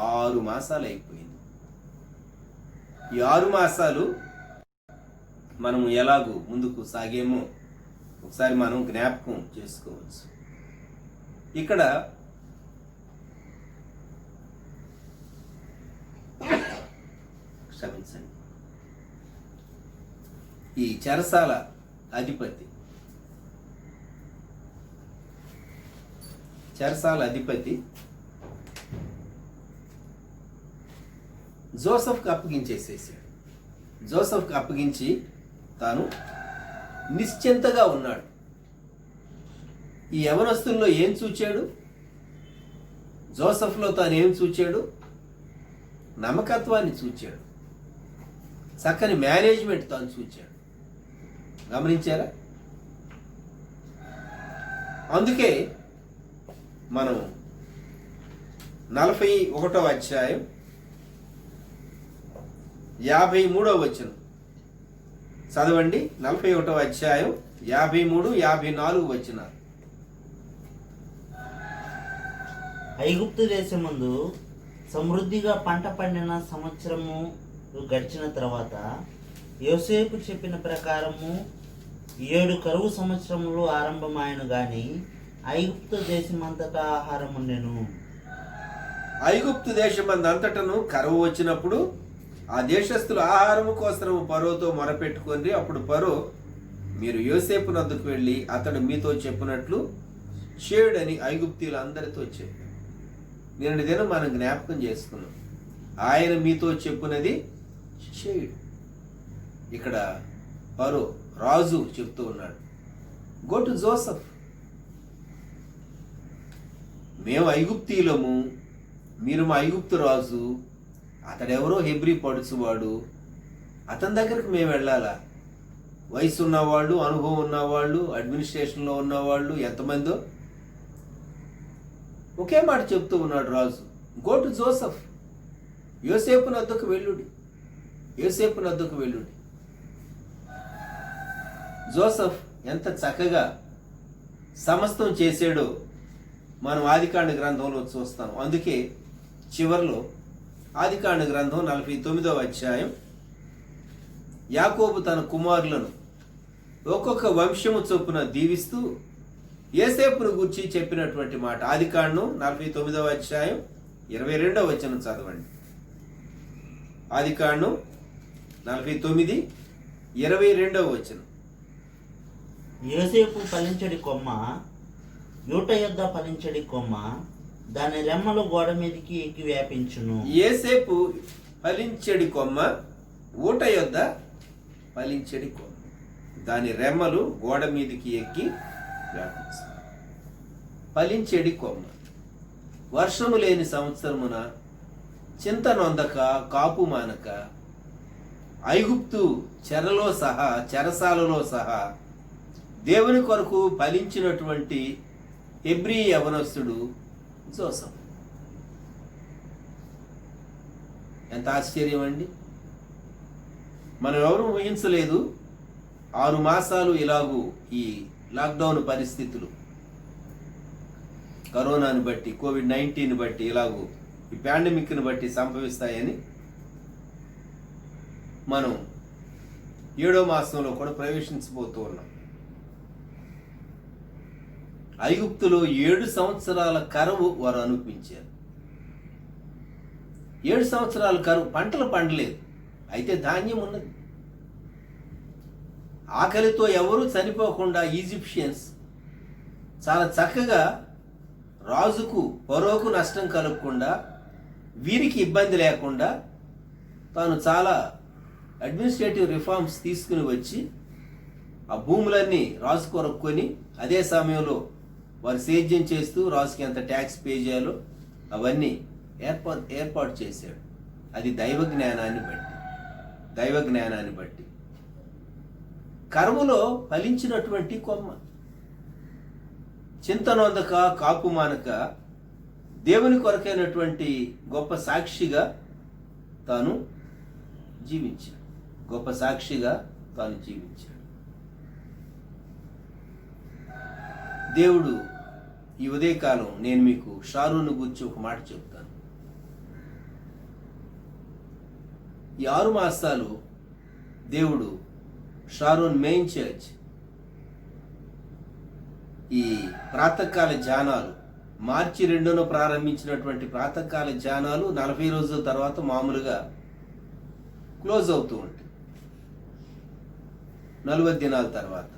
6 మాసాలు అయిపోయింది. ఈ 6 మాసాలు మనము ఎలాగూ ముందుకు సాగేమో ఒకసారి మనం జ్ఞాపకం చేసుకోవచ్చు. ఇక్కడ క్షమించండి, ఈ చెరసాల అధిపతి జోసెఫ్కి అప్పగించేసేసాడు. జోసెఫ్కి అప్పగించి తాను నిశ్చింతగా ఉన్నాడు. ఈ యవనస్తుల్లో ఏం చూచాడు? జోసెఫ్లో తాను ఏం చూచాడు? నమ్మకత్వాన్ని చూచాడు. చక్కని మేనేజ్మెంట్ తాను చూచాడు. గమనించారా? అందుకే మనం 41వ అధ్యాయం 53వ వచనం చదవండి. 41వ అధ్యాయం 53, 54 వచనాలు. ఐగుప్తు దేశమందు సమృద్ధిగా పంట పండిన సంవత్సరము గడిచిన తర్వాత యోసేపు చెప్పిన ప్రకారము 7 కరువు సంవత్సరములు ఆరంభమాయను గాని ఐగుప్తు దేశమంతటా ఆహారం ఉండెను. ఐగుప్తు దేశమందంతటను కరువు వచ్చినప్పుడు ఆ దేశస్థులు ఆహారము కోసము ఫరోతో మొరపెట్టుకొని, అప్పుడు ఫరో, మీరు యోసేపు నద్దకు వెళ్ళి అతడు మీతో చెప్పినట్లు చేయుడని ఐగుప్తీయులు అందరితో చెప్పారు. నిన్నటి దినం మనం జ్ఞాపకం చేసుకున్నాం, ఆయన మీతో చెప్పునది చేయుడు. ఇక్కడ ఫరో రాజు చెప్తూ ఉన్నాడు, గో టు జోసెఫ్, మేము ఐగుప్తీయులము, మీరు మా ఐగుప్తు రాజు, అతడెవరో హెబ్రీ పడుచువాడు, అతని దగ్గరికి మేము వెళ్ళాలా? వయసు ఉన్నవాళ్ళు, అనుభవం ఉన్నవాళ్ళు, అడ్మినిస్ట్రేషన్లో ఉన్నవాళ్ళు ఎంతమందో ఒకే మాట చెప్తూ ఉన్నాడు రాజు, గో టు జోసెఫ్, యోసేపు నద్దకు వెళ్ళుడి, యోసేపు నద్దకు వెళ్ళుడి. జోసెఫ్ ఎంత చక్కగా సమస్తం చేసాడో మనం ఆదికాండ గ్రంథంలో చూస్తాం. అందుకే చివరిలో ఆదికాండ గ్రంథం 49వ అధ్యాయం యాకోబు తన కుమారులను ఒక్కొక్క వంశము చొప్పున దీవిస్తూ యోసేపును గూర్చి చెప్పినటువంటి మాట. ఆదికాండం 49వ అధ్యాయం 22వ వచనం చదవండి. ఆదికాండం 49, 22వ వచనం. యోసేపు ఫలించడి కొమ్మ, యూట యొద్ద ఫలించడి కొమ్మ, దాని రెమ్మలు గోడ మీదకి ఎక్కి వ్యాపించును. యోసేపు ఫలించడి కొమ్మ, ఊట యొద్ద ఫలించడి కొమ్మ, దాని రెమ్మలు గోడ మీదకి ఎక్కి వ్యాపించు. ఫలించడి కొమ్మ. వర్షము లేని సంవత్సరమున చింత నొందక కాపు మానక ఐగుప్తు చెరలో సహా, చెరసాలలో సహా దేవుని కొరకు ఫలించినటువంటి హెబ్రీ యవనస్తుడు జోసెఫ్. ఎంత ఆశ్చర్యం అండి! మనం ఎవరు ఊహించలేదు 6 మాసాలు ఇలాగూ ఈ లాక్డౌన్ పరిస్థితులు, కరోనాను బట్టి, కోవిడ్-19 బట్టి, ఇలాగూ ఈ పాండమిక్ని బట్టి సంభవిస్తాయని మనం 7వ మాసంలో కూడా ప్రవేశించబోతూ ఉన్నాం. ఐగుప్తులో 7 సంవత్సరాల కరువు వారు అనుభవించారు. 7 సంవత్సరాల కరువు, పంటలు పండలేదు, అయితే ధాన్యం ఉన్నది. ఆకలితో ఎవరూ చనిపోకుండా ఈజిప్షియన్స్ చాలా చక్కగా రాజుకు, ఫరోకు నష్టం కలగకుండా, వీరికి ఇబ్బంది లేకుండా తాను చాలా అడ్మినిస్ట్రేటివ్ రిఫార్మ్స్ తీసుకుని వచ్చి ఆ భూములన్నీ రాజు కొనుక్కొని, అదే సమయంలో వారు సేద్యం చేస్తూ రాజుకి ఎంత ట్యాక్స్ పే చేయాలో అవన్నీ ఏర్పాటు చేశాడు. అది దైవ జ్ఞానాన్ని బట్టి. కరువులో ఫలించినటువంటి కొమ్మ, చింతనొందక కాపు మానక దేవుని కొరకైనటువంటి గొప్ప సాక్షిగా తాను జీవించాడు. దేవుడు ఈ ఉదయకాలం నేను మీకు షారూను గురించి ఒక మాట చెప్తాను. ఈ 6 మాసాలు దేవుడు షారోన్ మెయిన్ చర్చ్ ఈ ప్రాతకాల ధ్యానాలు, మార్చి 2న ప్రారంభించినటువంటి ప్రాతకాల ధ్యానాలు 40 రోజుల తర్వాత మామూలుగా క్లోజ్ అవుతూ ఉంటాయి, 40 దినాల తర్వాత.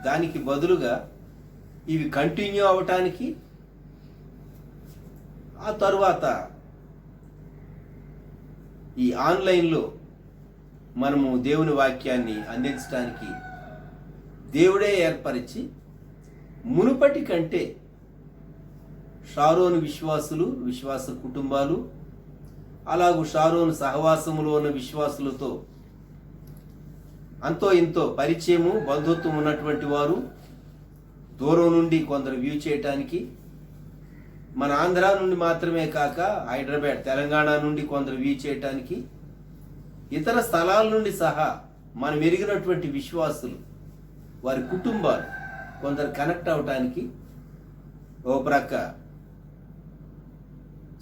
దానికి బదులుగా ఇవి కంటిన్యూ అవటానికి, ఆ తరువాత ఈ ఆన్లైన్లో మనము దేవుని వాక్యాన్ని అందించడానికి దేవుడే ఏర్పరిచి, మునుపటి కంటే షారోను విశ్వాస కుటుంబాలు, అలాగూ షారోను సహవాసములో ఉన్న విశ్వాసులతో అంతో ఇంతో పరిచయము, బంధుత్వం ఉన్నటువంటి వారు దూరం నుండి కొందరు వ్యూ చేయటానికి, మన ఆంధ్ర నుండి మాత్రమే కాక హైదరాబాద్, తెలంగాణ నుండి కొందరు వ్యూ చేయటానికి, ఇతర స్థలాల నుండి సహా మనం ఎరిగినటువంటి విశ్వాసులు, వారి కుటుంబాలు కొందరు కనెక్ట్ అవటానికి ఓ ప్రక్క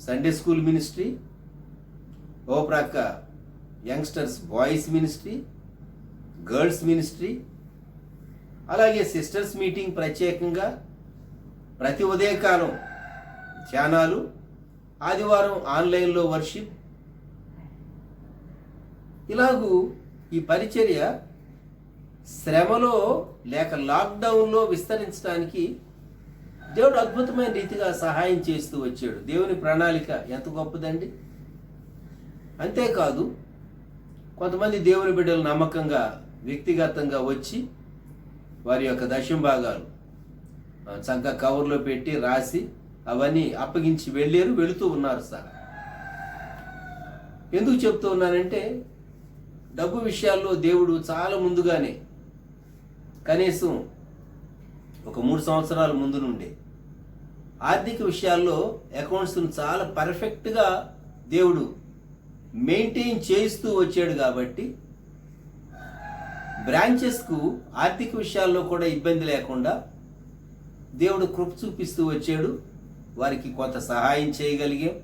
సండే స్కూల్ మినిస్ట్రీ, ఓ ప్రక్క youngsters boys ministry, girls ministry, అలాగే సిస్టర్స్ మీటింగ్ ప్రత్యేకంగా, ప్రతి ఉదయకాలం ధ్యానాలు, ఆదివారం ఆన్లైన్లో వర్షిప్, ఇలాగూ ఈ పరిచర్య శ్రమలో లేక లాక్డౌన్లో విస్తరించడానికి దేవుడు అద్భుతమైన రీతిగా సహాయం చేస్తూ వచ్చాడు. దేవుని ప్రణాళిక ఎంత గొప్పదండి. అంతేకాదు, కొంతమంది దేవుని బిడ్డలు నమ్మకంగా వ్యక్తిగతంగా వచ్చి వారి యొక్క దశమ భాగాలు చక్కగా కవర్లో పెట్టి రాసి అవన్నీ అప్పగించి వెళుతూ ఉన్నారు సార్. ఎందుకు చెప్తూ ఉన్నానంటే, డబ్బు విషయాల్లో దేవుడు చాలా ముందుగానే, కనీసం ఒక 3 సంవత్సరాల ముందు నుండే ఆర్థిక విషయాల్లో అకౌంట్స్ను చాలా పర్ఫెక్ట్గా దేవుడు మెయింటైన్ చేస్తూ వచ్చాడు. కాబట్టి బ్రాంచెస్కు ఆర్థిక విషయాల్లో కూడా ఇబ్బంది లేకుండా దేవుడు కృప చూపిస్తూ వచ్చాడు. వారికి కొంత సహాయం చేయగలిగాం.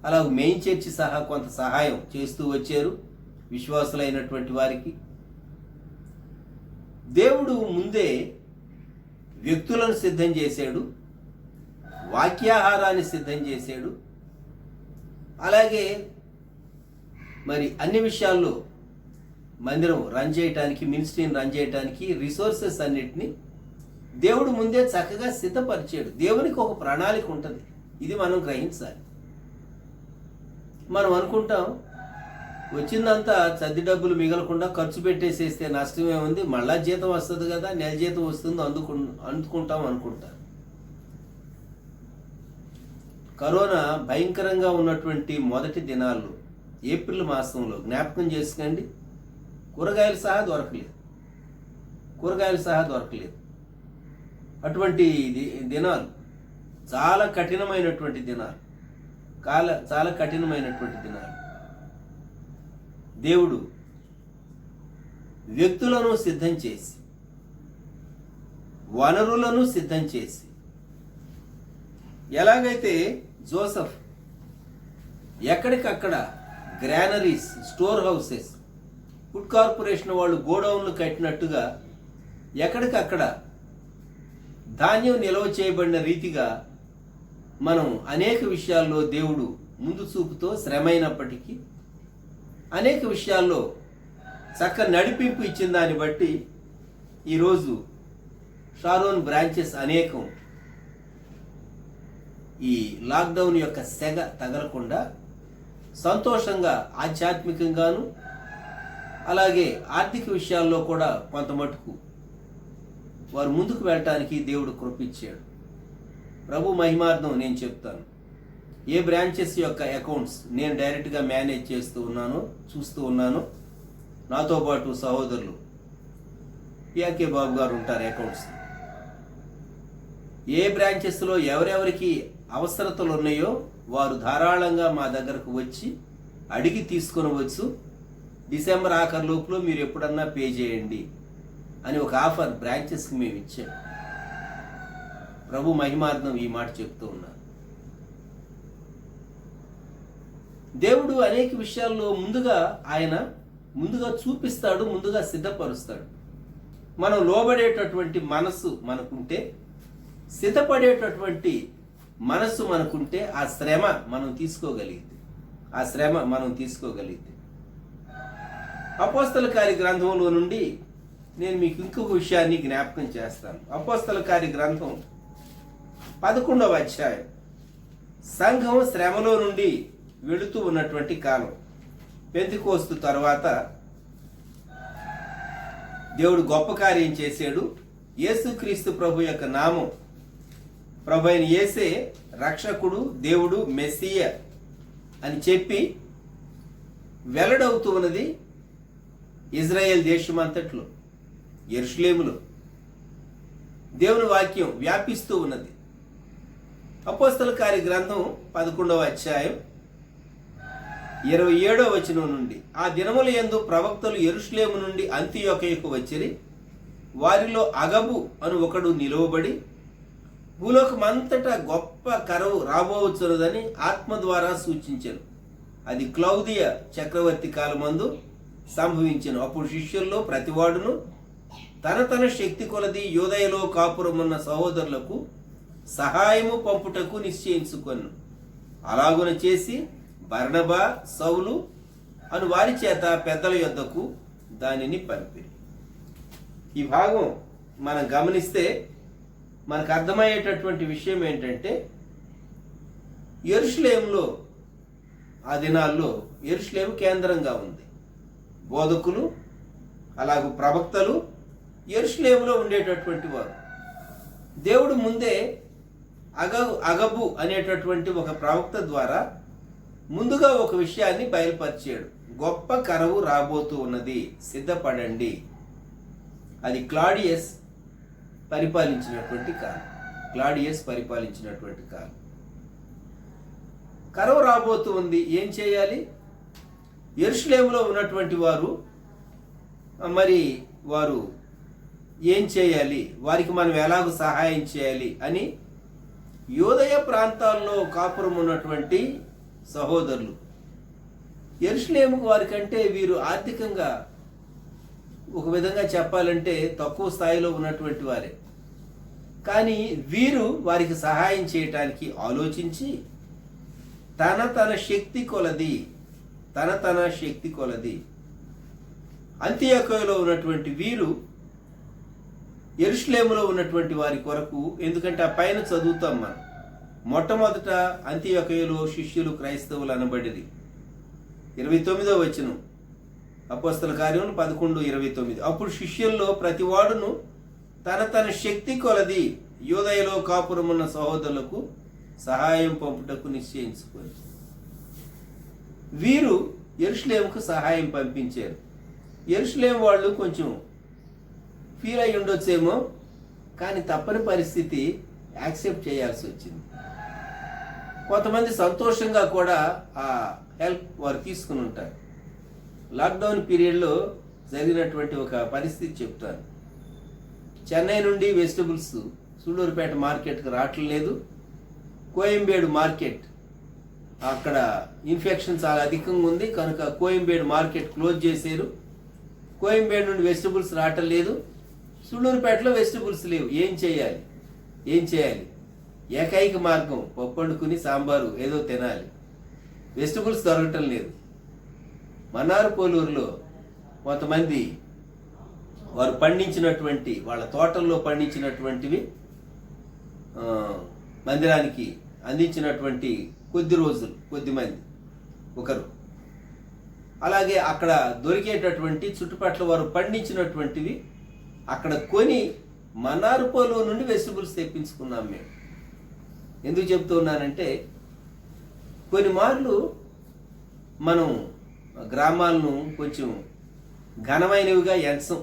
అలా మెయిన్ చర్చి సహా కొంత సహాయం చేస్తూ వచ్చారు విశ్వాసులైనటువంటి వారికి. దేవుడు ముందే వ్యక్తులను సిద్ధం చేశాడు, వాక్యాహారాన్ని సిద్ధం చేశాడు. అలాగే మరి అన్ని విషయాల్లో మందిరం రన్ చేయటానికి, మినిస్ట్రీని రన్ చేయటానికి రిసోర్సెస్ అన్నిటినీ దేవుడు ముందే చక్కగా సిద్ధపరిచాడు. దేవునికి ఒక ప్రణాళిక ఉంటుంది. ఇది మనం గ్రహించాలి. మనం అనుకుంటాం వచ్చిందంతా చద్ది డబ్బులు మిగలకుండా ఖర్చు పెట్టేసేస్తే నష్టమే ఉంది, మళ్ళా జీతం వస్తుంది కదా, నెల జీతం వస్తుంది అందుకుంటాం అనుకుంటారు. కరోనా భయంకరంగా ఉన్నటువంటి మొదటి దినాల్లో ఏప్రిల్ మాసంలో జ్ఞాపకం చేసుకోండి, కూరగాయలు సహా దొరకలేదు. అటువంటి దినాలు చాలా కఠినమైనటువంటి దినాలు. దేవుడు వ్యక్తులను సిద్ధం చేసి, వనరులను సిద్ధం చేసి, ఎలాగైతే జోసెఫ్ ఎక్కడికక్కడ granaries, store houses, food corporation వాళ్ళు గోడౌన్లు కట్టినట్టుగా ఎక్కడికక్కడ ధాన్యం నిల్వ చేయబడిన రీతిగా మనం అనేక విషయాల్లో దేవుడు ముందు చూపుతో శ్రమైనప్పటికీ అనేక విషయాల్లో చక్క నడిపింపు ఇచ్చిన దాన్ని బట్టి ఈరోజు షారోన్ బ్రాంచెస్ అనేకం ఈ లాక్డౌన్ యొక్క సెగ తగలకుండా సంతోషంగా ఆధ్యాత్మికంగాను అలాగే ఆర్థిక విషయాల్లో కూడా కొంత మటుకు వారు ముందుకు వెళ్ళటానికి దేవుడు కృపించాడు. ప్రభు మహిమార్థం నేను చెప్తాను. ఏ బ్రాంచెస్ యొక్క అకౌంట్స్ నేను డైరెక్ట్గా మేనేజ్ చేస్తూ ఉన్నానో, చూస్తూ ఉన్నానో, నాతో పాటు సహోదరులు పిఆర్కే బాబు గారు ఉంటారు అకౌంట్స్. ఏ బ్రాంచెస్లో ఎవరెవరికి అవసరతలు ఉన్నాయో వారు ధారాళంగా మా దగ్గరకు వచ్చి అడిగి తీసుకొనవచ్చు. డిసెంబర్ ఆఖరి లోపల మీరు ఎప్పుడన్నా పే చేయండి అని ఒక ఆఫర్ బ్రాంచెస్కి మేము ఇచ్చాం. ప్రభు మహిమార్థం ఈ మాట చెప్తూ ఉన్నారు. దేవుడు అనేక విషయాల్లో ముందుగా చూపిస్తాడు, ముందుగా సిద్ధపరుస్తాడు. మనం లోబడేటటువంటి మనసు మనకుంటే, సిద్ధపడేటటువంటి మనస్సు మనకుంటే ఆ శ్రమ మనం తీసుకోగలిగితే అపోస్తల కార్య గ్రంథంలో నుండి నేను మీకు ఇంకొక విషయాన్ని జ్ఞాపకం చేస్తాను. అపోస్తల కార్య గ్రంథం 11వ అధ్యాయం. సంఘం శ్రమలో నుండి వెళుతూ ఉన్నటువంటి కాలం. పెంతెకోస్తు తర్వాత దేవుడు గొప్ప కార్యం చేశాడు. యేసుక్రీస్తు ప్రభు యొక్క నామం, ప్రభు అయిన యేసే రక్షకుడు, దేవుడు, మెస్సియ అని చెప్పి వెల్లడవుతూ ఉన్నది. ఇజ్రాయెల్ దేశమంతట్లో, యెరూషలేములో దేవుని వాక్యం వ్యాపిస్తూ ఉన్నది. అపోస్తల కార్య గ్రంథం 11వ అధ్యాయం 27వ వచనం నుండి, ఆ దినముల యందు ప్రవక్తలు యెరూషలేము నుండి అంతియోకయకు వచ్చిరి. వారిలో అగబు అను ఒకడు నిలువబడి, భూలోకమంతటా గొప్ప కరువు రాబోవచ్చున్నదని ఆత్మ ద్వారా సూచించారు. అది క్లౌదియ చక్రవర్తి కాలమందు సంభవించెను. అప్పుడు శిష్యుల్లో ప్రతివాడును తన తన శక్తి కొలది యూదయలో కాపురమున్న సహోదరులకు సహాయము పంపుటకు నిశ్చయించుకొను. అలాగున చేసి బర్నబా, సౌలు అను వారి చేత పెద్దల యొద్దకు దానిని పంపిరి. ఈ భాగం మనం గమనిస్తే మనకు అర్థమయ్యేటటువంటి విషయం ఏంటంటే, యెరూషలేములో ఆ దినాల్లో యెరూషలేము కేంద్రంగా ఉంది. బోధకులు అలాగే ప్రవక్తలు యెరూషలేములో ఉండేటటువంటి వారు. దేవుడు ముందే అగబు అనేటటువంటి ఒక ప్రవక్త ద్వారా ముందుగా ఒక విషయాన్ని బయలుపరిచాడు. గొప్ప కరువు రాబోతూ ఉన్నది, సిద్ధపడండి. అది క్లాడియస్ పరిపాలించినటువంటి కాలం. కరువు రాబోతూ ఉంది, ఏం చేయాలి? యెరూషలేములో ఉన్నటువంటి వారు వారు ఏం చేయాలి, వారికి మనం ఎలాగో సహాయం చేయాలి అని యూదయ ప్రాంతాల్లో కాపురం ఉన్నటువంటి సహోదరులు, యెరూషలేము వారికంటే వీరు ఆర్థికంగా ఒక విధంగా చెప్పాలంటే తక్కువ స్థాయిలో ఉన్నటువంటి వారే. కానీ వీరు వారికి సహాయం చేయటానికి ఆలోచించి తన శక్తి కొలది అంతియోకయలో ఉన్నటువంటి వీరు యెరూషలేములో ఉన్నటువంటి వారి కొరకు, ఎందుకంటే ఆ పైన చదువుతాం మనం, మొట్టమొదట అంతియోకయలో శిష్యులు క్రైస్తవులు అనబడిరి. 29వ వచనం, అపోస్తల కార్యం 11:29. అప్పుడు శిష్యుల్లో ప్రతివాడును తన శక్తి కొలది యూదయలో కాపురమున్న సహోదరులకు సహాయం పంపుటకు నిశ్చయించుకొని వీరు యెరూషలేముకు సహాయం పంపించారు. యెరూషలేం వాళ్ళు కొంచెం ఫీల్ అయి ఉండొచ్చేమో, కానీ తప్పని పరిస్థితి యాక్సెప్ట్ చేయాల్సి వచ్చింది. కొంతమంది సంతోషంగా కూడా ఆ హెల్ప్ వారు తీసుకుని ఉంటారు. లాక్డౌన్ పీరియడ్లో జరిగినటువంటి ఒక పరిస్థితి చెప్తాను. చెన్నై నుండి వెజిటబుల్స్ సూళ్ళూరుపేట మార్కెట్కి రావట్లేదు. కోయంబేడు మార్కెట్, అక్కడ ఇన్ఫెక్షన్ చాలా అధికంగా ఉంది కనుక కోయంబేడు మార్కెట్ క్లోజ్ చేశారు. కోయంబేడు నుండి వెజిటబుల్స్ రావటం లేదు, సూళ్ళూరుపేటలో వెజిటబుల్స్ లేవు. ఏం చేయాలి? ఏకైక మార్గం పప్పు వండుకుని సాంబారు ఏదో తినాలి. వెజిటబుల్స్ దొరకటం లేదు. మన్నార్పోలూరులో కొంతమంది వారు పండించినటువంటి, వాళ్ళ తోటల్లో పండించినటువంటివి మందిరానికి అందించినటువంటి కొద్దిమంది ఒకరు, అలాగే అక్కడ దొరికేటటువంటి చుట్టుపక్కల వారు పండించినటువంటివి అక్కడ కొని మన్నార్పోలూరు నుండి వెజిటబుల్స్ తెప్పించుకున్నాం మేము. ఎందుకు చెప్తూ ఉన్నానంటే, కొన్ని మార్లు మనం గ్రామాలను కొంచెం ఘనమైనవిగా ఎంచం,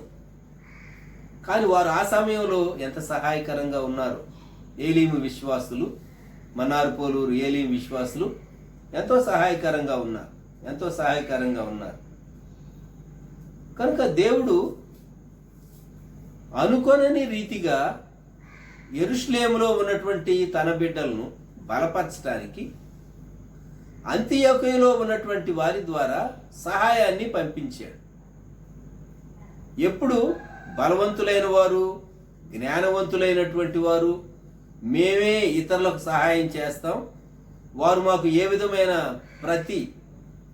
కానీ వారు ఆ సమయంలో ఎంత సహాయకరంగా ఉన్నారు. ఏలీము విశ్వాసులు, మన్నార్పోలూరు ఏలీము విశ్వాసులు ఎంతో సహాయకరంగా ఉన్నారు. కనుక దేవుడు అనుకోనని రీతిగా యెరూషలేములో ఉన్నటువంటి తన బిడ్డలను బలపరచడానికి అంతియోకయలో ఉన్నటువంటి వారి ద్వారా సహాయాన్ని పంపించాడు. ఎప్పుడు బలవంతులైన వారు, జ్ఞానవంతులైనటువంటి వారు మేమే ఇతరులకు సహాయం చేస్తాం, వారు మాకు ఏ విధమైన ప్రతి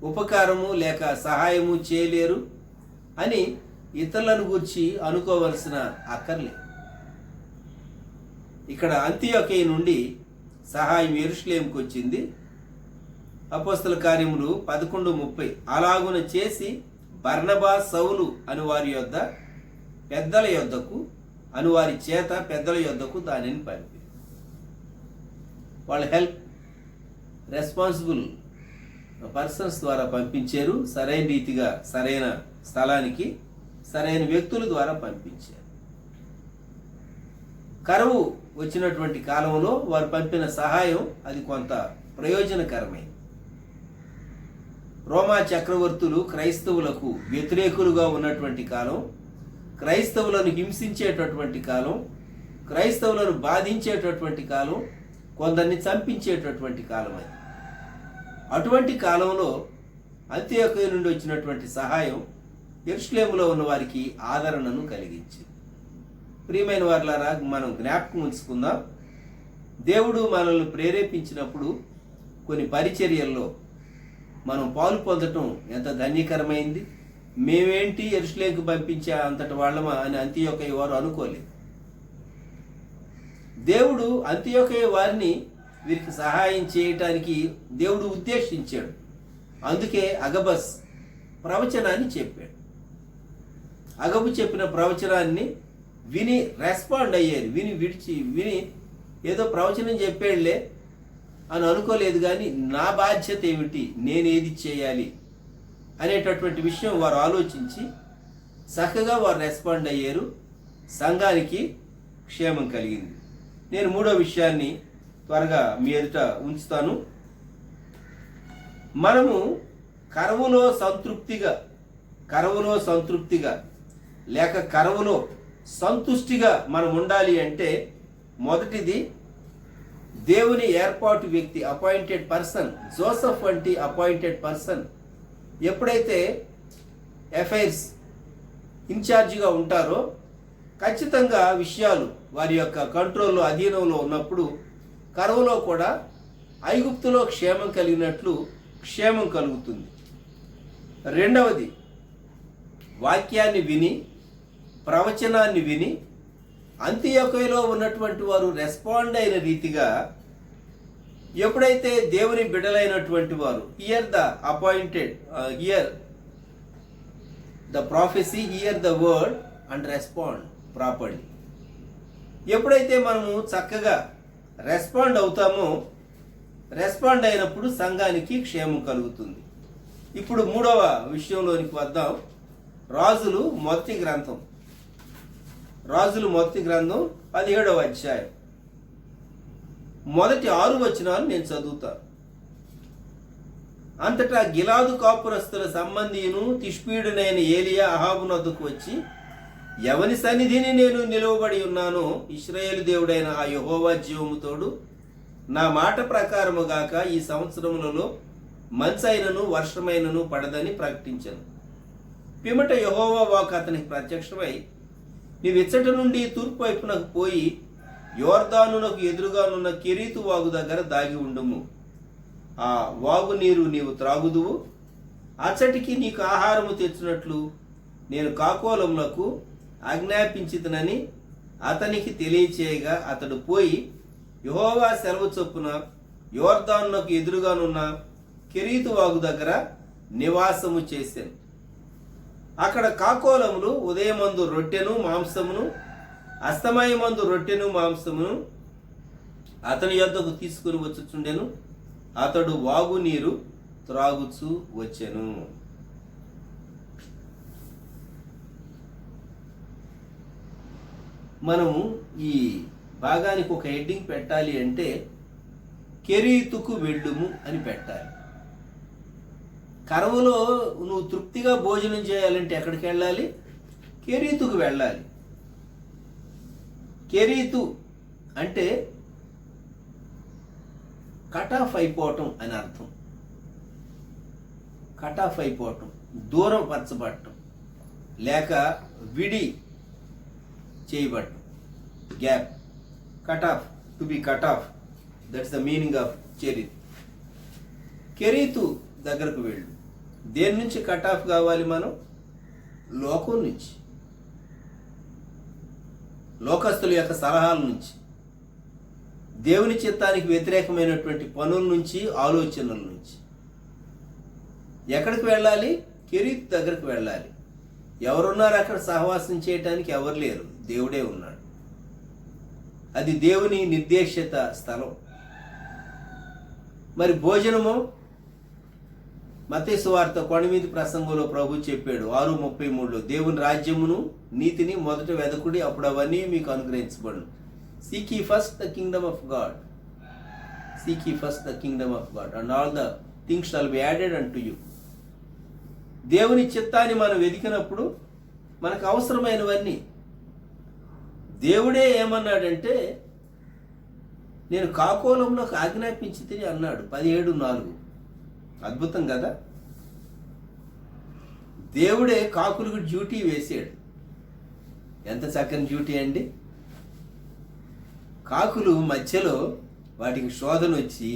ఉపకారము లేక సహాయము చేయలేరు అని ఇతరులను గురించి అనుకోవలసిన అక్కర్లేదు. ఇక్కడ అంతియోకయ నుండి సహాయం యెరూషలేముకు వచ్చింది. అపోస్తల కార్యములు 11:30. అలాగున చేసి బర్నబా, సౌలు అను వారి యొద్ద పెద్దల యొద్దకు వారి చేత పెద్దల యొద్దకు దానిని పంపి, వాళ్ళ హెల్ప్ రెస్పాన్సిబుల్ పర్సన్స్ ద్వారా పంపించారు. సరైన రీతిగా సరైన స్థలానికి సరైన వ్యక్తుల ద్వారా పంపించారు. కరువు వచ్చినటువంటి కాలంలో వారు పంపిన సహాయం అది కొంత ప్రయోజనకరమైంది. రోమా చక్రవర్తులు క్రైస్తవులకు వ్యతిరేకులుగా ఉన్నటువంటి కాలం, క్రైస్తవులను హింసించేటటువంటి కాలం, క్రైస్తవులను బాధించేటటువంటి కాలం, కొందరిని చంపించేటటువంటి కాలం అది. అటువంటి కాలంలో అంత్యోకయ నుండి వచ్చినటువంటి సహాయం యెరూషలేములో ఉన్న వారికి ఆదరణను కలిగించింది. ప్రియమైన వారులారా, మనం జ్ఞాపకం ఉంచుకుందాం. దేవుడు మనల్ని ప్రేరేపించినప్పుడు కొన్ని పరిచర్యల్లో మనం పాలు పొందటం ఎంత ధన్యకరమైంది. మేమేంటి యెరూషలేముకు పంపించే అంతటి వాళ్ళమా అని అంత్యోకయ వారు అనుకోలేదు. దేవుడు అంత్యోకయ వారిని వీరికి సహాయం చేయటానికి దేవుడు ఉద్దేశించాడు. అందుకే అగబస్ ప్రవచనాన్ని చెప్పాడు. అగబు చెప్పిన ప్రవచనాన్ని విని రెస్పాండ్ అయ్యారు. విని ఏదో ప్రవచనం చెప్పాడులే అని అనుకోలేదు, కానీ నా బాధ్యత ఏమిటి, నేనేది చేయాలి అనేటటువంటి విషయం వారు ఆలోచించి చక్కగా వారు రెస్పాండ్ అయ్యారు. సంఘానికి క్షేమం కలిగింది. నేను మూడో విషయాన్ని త్వరగా మీ ఎదుట ఉంచుతాను. మనము కరువులో సంతృప్తిగా లేక కరువులో సంతుష్టిగా మనం ఉండాలి అంటే మొదటిది దేవుని ఏర్పాటు వ్యక్తి, అపాయింటెడ్ పర్సన్. జోసెఫ్ వంటి అపాయింటెడ్ పర్సన్ ఎప్పుడైతే అఫైర్స్ ఇన్ఛార్జిగా ఉంటారో ఖచ్చితంగా విషయాలు వారి యొక్క కంట్రోల్లో అధీనంలో ఉన్నప్పుడు కరువులో కూడా ఐగుప్తులో క్షేమం కలిగినట్లు క్షేమం కలుగుతుంది. రెండవది, వాక్యాన్ని విని ప్రవచనాన్ని విని అంత్యోకయలో ఉన్నటువంటి వారు రెస్పాండ్ అయిన రీతిగా ఎప్పుడైతే దేవుని బిడ్డలైనటువంటి వారు here the prophecy, here the word and respond properly. ఎప్పుడైతే మనము చక్కగా రెస్పాండ్ అవుతామో, రెస్పాండ్ అయినప్పుడు సంఘానికి క్షేమం కలుగుతుంది. ఇప్పుడు మూడవ విషయంలోనికి వద్దాం. రాజులు మొదటి గ్రంథం 17వ అధ్యాయం మొదటి 6 వచనాలు నేను చదువుతాను. అంతటా గిలాదు కాపురస్తుల సంబంధియును తిష్పీయుడైన ఏలియా అహాబు నొద్దకు వచ్చి, ఎవని సన్నిధిని నేను నిలువబడి ఉన్నానో ఇశ్రాయేలు దేవుడైన ఆ యెహోవా జీవము తోడు, నా మాట ప్రకారము గాక ఈ సంవత్సరములలో మంచైనను వర్షమైనను పడదని ప్రకటించాను. పిమ్మట యెహోవా వాక్కు అతనికి ప్రత్యక్షమై, నీవు ఇచ్చట నుండి తూర్పు వైపునకు పోయి యోర్దానునకు ఎదురుగానున్న కెరీతు వాగు దగ్గర దాగి ఉండుము. ఆ వాగు నీరు నీవు త్రాగుదువు. అచ్చటికి నీకు ఆహారము తెచ్చినట్లు నేను కాకోలములకు ఆజ్ఞాపించితనని అతనికి తెలియచేయగా, అతడు పోయి యెహోవా సెలవు చొప్పున యోర్దానునకు ఎదురుగానున్న కెరీతు వాగు దగ్గర నివాసము చేశాను. అక్కడ కాకోలములు ఉదయమందు రొట్టెను మాంసమును, అస్తమయమందు రొట్టెను మాంసమును అతని యొద్దకు తీసుకుని వచ్చుచుండెను. అతడు వాగు నీరు త్రాగుచూ వచ్చెను. మనము ఈ భాగానికి ఒక హెడ్డింగ్ పెట్టాలి అంటే కెరీతుకు వెళ్ళుము అని పెట్టాలి. కరువులో నువ్వు తృప్తిగా భోజనం చేయాలంటే ఎక్కడికి వెళ్ళాలి? కెరీతుకు వెళ్ళాలి. కెరీతు అంటే కట్ ఆఫ్ అయిపోవటం అని అర్థం. కట్ ఆఫ్ అయిపోవటం, దూరం పరచబడటం, లేక విడి చేయబడటం, gap. Cut off, to be cut off, that's the meaning of Kerith దగ్గరకు వెళ్ళు. దేని నుంచి కట్ ఆఫ్ కావాలి మనం? లోకం నుంచి, లోకస్తుల యొక్క సలహాల నుంచి, దేవుని చిత్తానికి వ్యతిరేకమైనటువంటి పనుల నుంచి, ఆలోచనల నుంచి. ఎక్కడికి వెళ్ళాలి? కెరీతు దగ్గరకు వెళ్ళాలి. ఎవరున్నారు అక్కడ సహవాసం చేయటానికి? ఎవరు లేరు, దేవుడే ఉన్నాడు. అది దేవుని నిర్దేశిత స్థలం. మరి భోజనము, మత్తయి సువార్త కొండమీది ప్రసంగంలో ప్రభు చెప్పాడు 6:33, దేవుని రాజ్యమును నీతిని మొదట వెదకుడి, అప్పుడు అవన్నీ మీకు అనుగ్రహించబడును. Seek ye first the kingdom of God. Seek ye first the kingdom of God, and all the things shall be added unto you. దేవుని చిత్తాన్ని మనం వెతికినప్పుడు మనకు అవసరమైనవన్నీ. దేవుడే ఏమన్నాడంటే, నేను కాకోలంలోకి ఆజ్ఞాపించి తిని అన్నాడు. 17:4. అద్భుతం కదా. దేవుడే కాకులకు డ్యూటీ వేసాడు. ఎంత చక్కని డ్యూటీ అండి. కాకులు మధ్యలో వాటికి శోధన వచ్చి